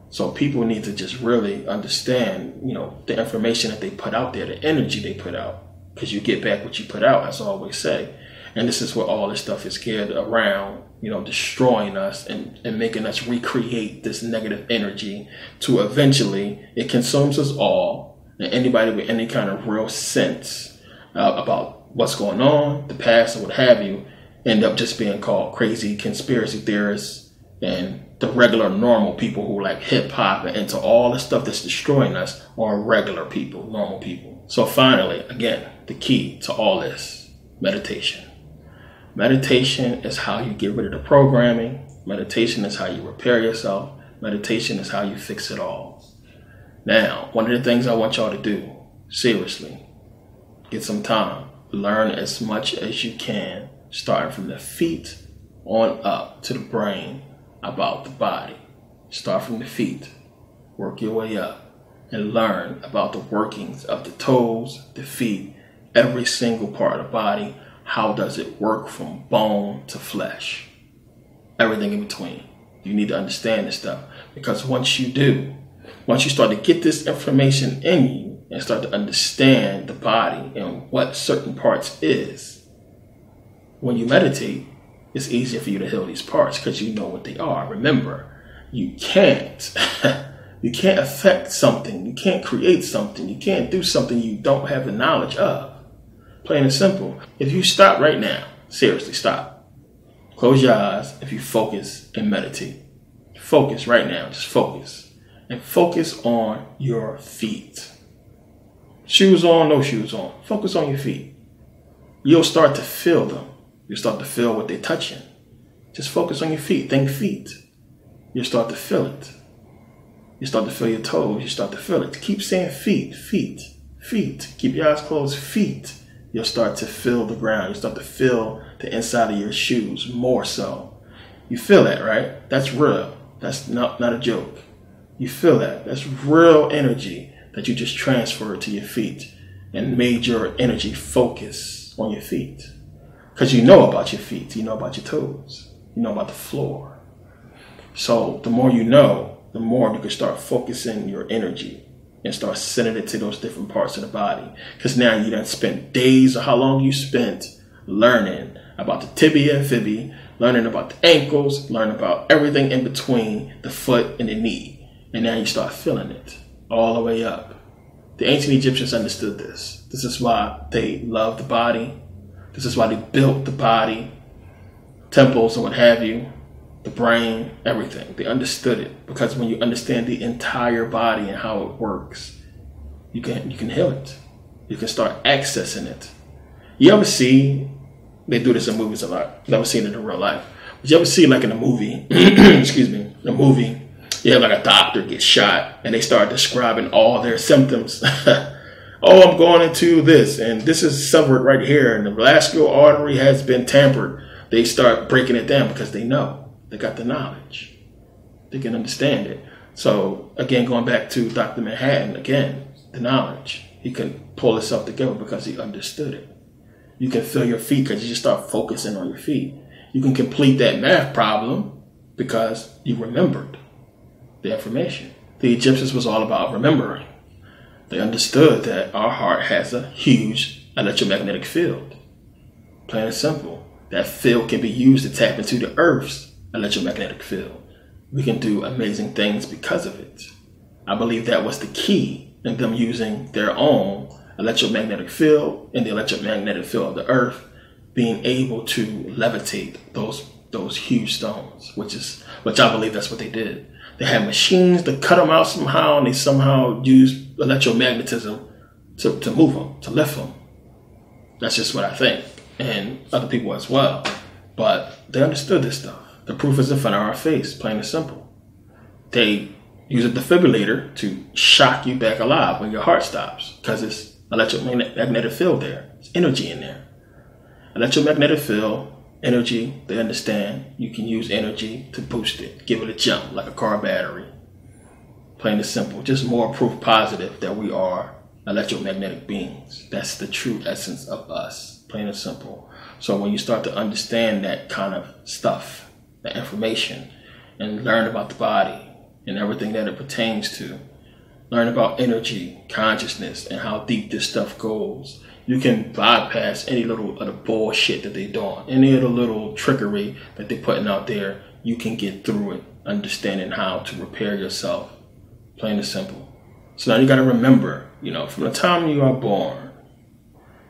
[SPEAKER 1] So people need to just really understand, the information that they put out there, the energy they put out, because you get back what you put out, as I always say. And this is what all this stuff is geared around, destroying us and making us recreate this negative energy to eventually it consumes us all. And anybody with any kind of real sense about what's going on, the past, or what have you, end up just being called crazy conspiracy theorists, and the regular normal people who like hip hop and into all the stuff that's destroying us are regular people, normal people. So finally, again, the key to all this, meditation. Meditation is how you get rid of the programming, Meditation is how you repair yourself. Meditation is how you fix it all. Now, one of the things I want y'all to do, seriously, get some time. Learn as much as you can, starting from the feet on up to the brain about the body. Start from the feet, work your way up, and learn about the workings of the toes, the feet, every single part of the body. How does it work from bone to flesh? Everything in between. You need to understand this stuff, because once you do, once you start to get this information in you and start to understand the body and what certain parts is, when you meditate, it's easier for you to heal these parts because you know what they are. Remember, you can't affect something. You can't create something. You can't do something you don't have the knowledge of. Plain and simple. If you stop right now, seriously, stop. Close your eyes if you focus and meditate. Focus right now. Just focus. And focus on your feet. Shoes on, no shoes on. Focus on your feet. You'll start to feel them. You'll start to feel what they're touching. Just focus on your feet. Think feet. You'll start to feel it. You start to feel your toes. You start to feel it. Keep saying feet, feet, feet. Keep your eyes closed, feet. You'll start to feel the ground. You start to feel the inside of your shoes more so. You feel that, right? That's real. That's not a joke. You feel that. That's real energy that you just transferred to your feet and made your energy focus on your feet. Because you know about your feet. You know about your toes. You know about the floor. So the more you know, the more you can start focusing your energy and start sending it to those different parts of the body. Because now you done spent days, or how long you spent learning about the tibia and fibia, learning about the ankles, learning about everything in between the foot and the knee. And now you start feeling it all the way up. The ancient Egyptians understood this. This is why they loved the body. This is why they built the body, temples and what have you, the brain, everything. They understood it, because when you understand the entire body and how it works, you can heal it. You can start accessing it. You ever see, they do this in movies a lot. Never seen it in real life. But you ever see, like in a movie, excuse me, in a movie, you have like a doctor get shot and they start describing all their symptoms. Oh, I'm going into this, and this is severed right here, and the vascular artery has been tampered. They start breaking it down because they know. They got the knowledge. They can understand it. So again, going back to Dr. Manhattan, again, the knowledge. He can pull himself together because he understood it. You can feel your feet because you just start focusing on your feet. You can complete that math problem because you remembered the information. The Egyptians was all about remembering. They understood that our heart has a huge electromagnetic field. Plain and simple. That field can be used to tap into the Earth's electromagnetic field. We can do amazing things because of it. I believe that was the key in them using their own electromagnetic field and the electromagnetic field of the Earth, being able to levitate those huge stones, which I believe that's what they did. They had machines to cut them out somehow, and they somehow used electromagnetism to move them, to lift them. That's just what I think, and other people as well. But they understood this stuff. The proof is in front of our face, plain and simple. They use a defibrillator to shock you back alive when your heart stops, because it's electromagnetic field there. There's energy in there. Electromagnetic field, energy, they understand. You can use energy to boost it, give it a jump like a car battery. Plain and simple. Just more proof positive that we are electromagnetic beings. That's the true essence of us. Plain and simple. So when you start to understand that kind of stuff, that information, and learn about the body and everything that it pertains to, learn about energy, consciousness, and how deep this stuff goes, you can bypass any little of the bullshit that they're doing, any of the little trickery that they're putting out there. You can get through it, understanding how to repair yourself. Plain and simple. So now you got to remember, from the time you are born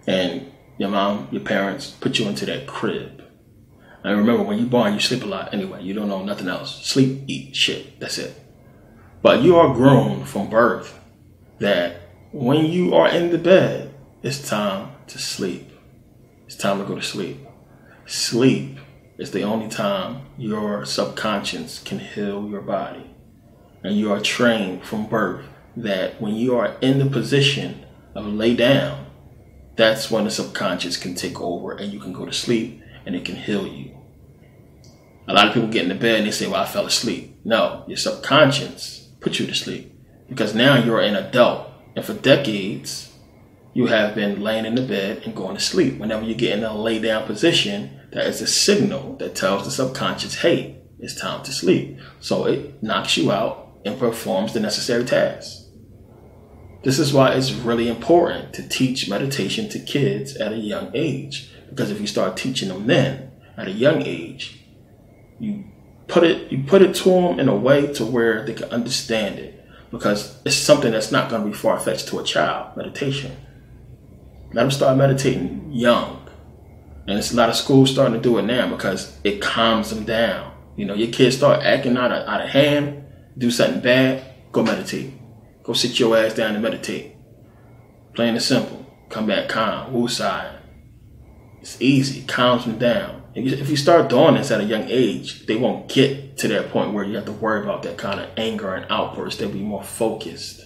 [SPEAKER 1] and your mom, your parents put you into that crib. And remember, when you're born, you sleep a lot anyway. You don't know nothing else. Sleep, eat, shit. That's it. But you are groomed from birth that when you are in the bed, it's time to sleep. It's time to go to sleep. Sleep It's the only time your subconscious can heal your body. And you are trained from birth that when you are in the position of lay down, that's when the subconscious can take over and you can go to sleep and it can heal you. A lot of people get into bed and they say, well, I fell asleep. No, your subconscious put you to sleep because now you're an adult. And for decades, you have been laying in the bed and going to sleep. Whenever you get in a lay down position, that is a signal that tells the subconscious, hey, it's time to sleep. So it knocks you out and performs the necessary tasks. This is why it's really important to teach meditation to kids at a young age. Because if you start teaching them then at a young age, you put it to them in a way to where they can understand it. Because it's something that's not going to be far-fetched to a child, meditation. Let them start meditating young. And it's a lot of schools starting to do it now because it calms them down. You know, your kids start acting out of hand, do something bad, go meditate. Go sit your ass down and meditate. Plain and simple. Come back calm, woosah. It's easy, calms them down. If you start doing this at a young age, they won't get to that point where you have to worry about that kind of anger and outburst. They'll be more focused.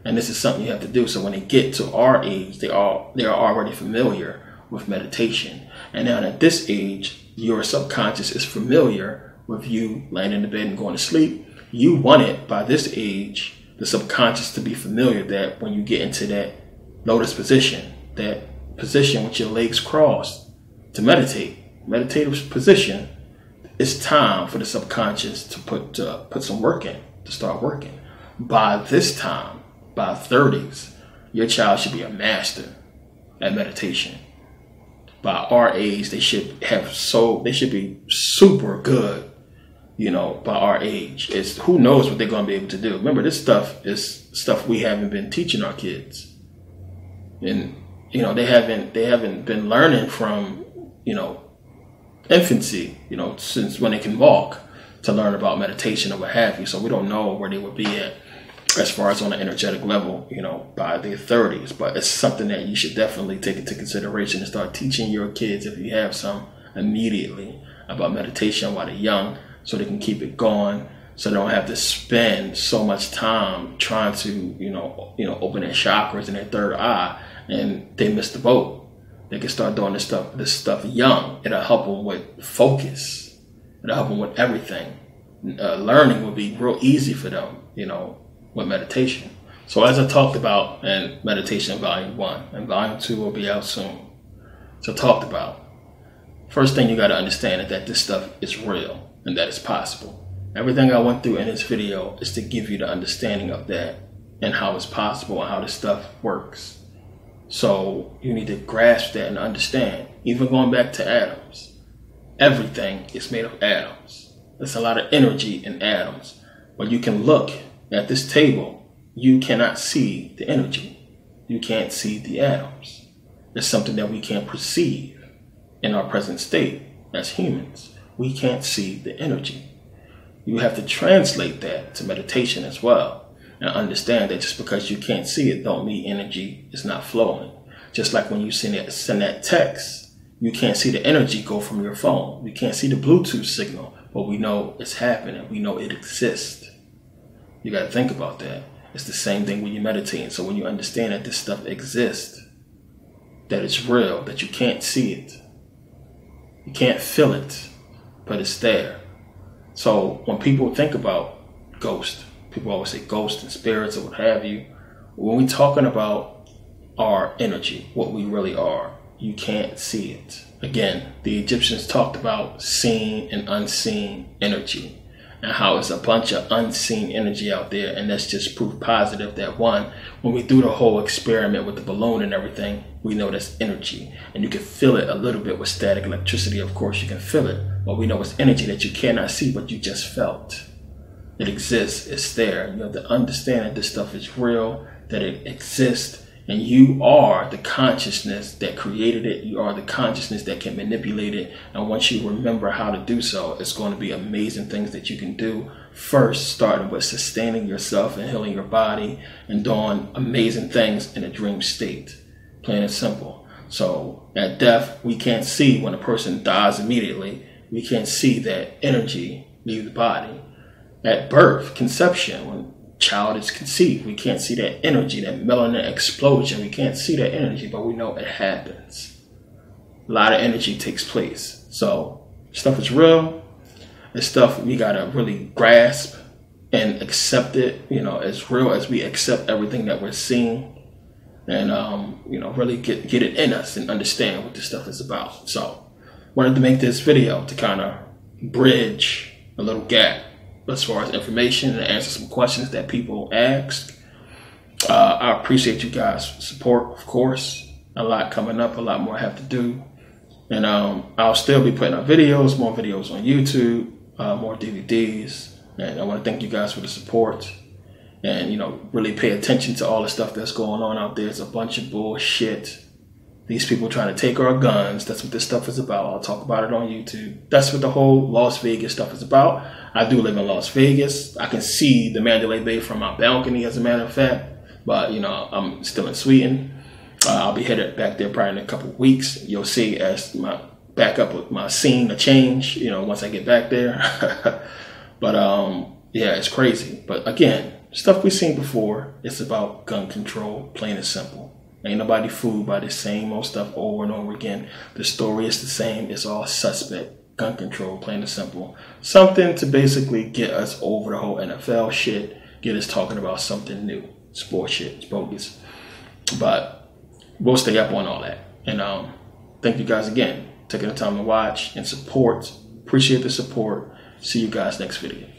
[SPEAKER 1] And this is something you have to do. So when they get to our age, they are already familiar with meditation. And now at this age, your subconscious is familiar with you laying in the bed and going to sleep. You want it by this age, the subconscious to be familiar that when you get into that lotus position, that position with your legs crossed to meditate, meditative position, it's time for the subconscious to put some work in, to start working. By this time, by 30s, your child should be a master at meditation. By our age, they should be super good, you know, by our age. It's who knows what they're going to be able to do. Remember, this stuff is stuff we haven't been teaching our kids. And, you know, they haven't been learning from, you know, infancy, you know, since when they can walk to learn about meditation or what have you. So we don't know where they would be at as far as on an energetic level, you know, by their 30s. But it's something that you should definitely take into consideration and start teaching your kids, if you have some, immediately about meditation while they're young, so they can keep it going, so they don't have to spend so much time trying to, you know, open their chakras in their third eye, and they miss the boat. They can start doing this stuff young. It'll help them with focus. It'll help them with everything. Learning will be real easy for them, you know, with meditation. So as I talked about in Meditation Volume 1, and Volume 2 will be out soon. So talked about, first thing you got to understand is that this stuff is real and that it's possible. Everything I went through in this video is to give you the understanding of that and how it's possible and how this stuff works. So you need to grasp that and understand. Even going back to atoms, everything is made of atoms. There's a lot of energy in atoms. But you can look at this table, you cannot see the energy. You can't see the atoms. It's something that we can't perceive in our present state as humans. We can't see the energy. You have to translate that to meditation as well, and understand that just because you can't see it don't mean energy is not flowing. Just like when you send that text, you can't see the energy go from your phone. We can't see the Bluetooth signal, but we know it's happening. We know it exists. You got to think about that. It's the same thing when you're meditating. So when you understand that this stuff exists, that it's real, that you can't see it, you can't feel it, but it's there. So when people think about ghosts, people always say ghosts and spirits or what have you. When we're talking about our energy, what we really are, you can't see it. Again, the Egyptians talked about seen and unseen energy, and how it's a bunch of unseen energy out there. And that's just proof positive that, one, when we do the whole experiment with the balloon and everything, we know that's energy. And you can feel it a little bit with static electricity. Of course, you can feel it. But we know it's energy that you cannot see, but you just felt. It exists. It's there. You have to understand that this stuff is real, that it exists. And you are the consciousness that created it. You are the consciousness that can manipulate it. And once you remember how to do so, it's going to be amazing things that you can do. First, starting with sustaining yourself and healing your body and doing amazing things in a dream state. Plain and simple. So at death, we can't see when a person dies immediately. we can't see that energy leave the body. At birth, conception, when child is conceived, we can't see that energy, that melanin explosion. We can't see that energy, but we know it happens. A lot of energy takes place. So stuff is real. It's stuff we gotta really grasp and accept it, as real as we accept everything that we're seeing. And really get it in us and understand what this stuff is about. So wanted to make this video to kind of bridge a little gap as far as information and answer some questions that people ask. I appreciate you guys' support, of course. A lot coming up, a lot more I have to do. And I'll still be putting out videos, more videos on YouTube, more DVDs. And I want to thank you guys for the support. And, really pay attention to all the stuff that's going on out there. It's a bunch of bullshit. These people trying to take our guns. That's what this stuff is about. I'll talk about it on YouTube. That's what the whole Las Vegas stuff is about. I do live in Las Vegas. I can see the Mandalay Bay from my balcony, as a matter of fact. But, I'm still in Sweden. I'll be headed back there probably in a couple of weeks. You'll see as my back up with my scene to change, once I get back there. But, yeah, it's crazy. But again, stuff we've seen before. It's about gun control, plain and simple. Ain't nobody fooled by the same old stuff over and over again. The story is the same. It's all suspect. Gun control, plain and simple. Something to basically get us over the whole NFL shit. Get us talking about something new. Sports shit. It's bogus. But we'll stay up on all that. And thank you guys again. Taking the time to watch and support. Appreciate the support. See you guys next video.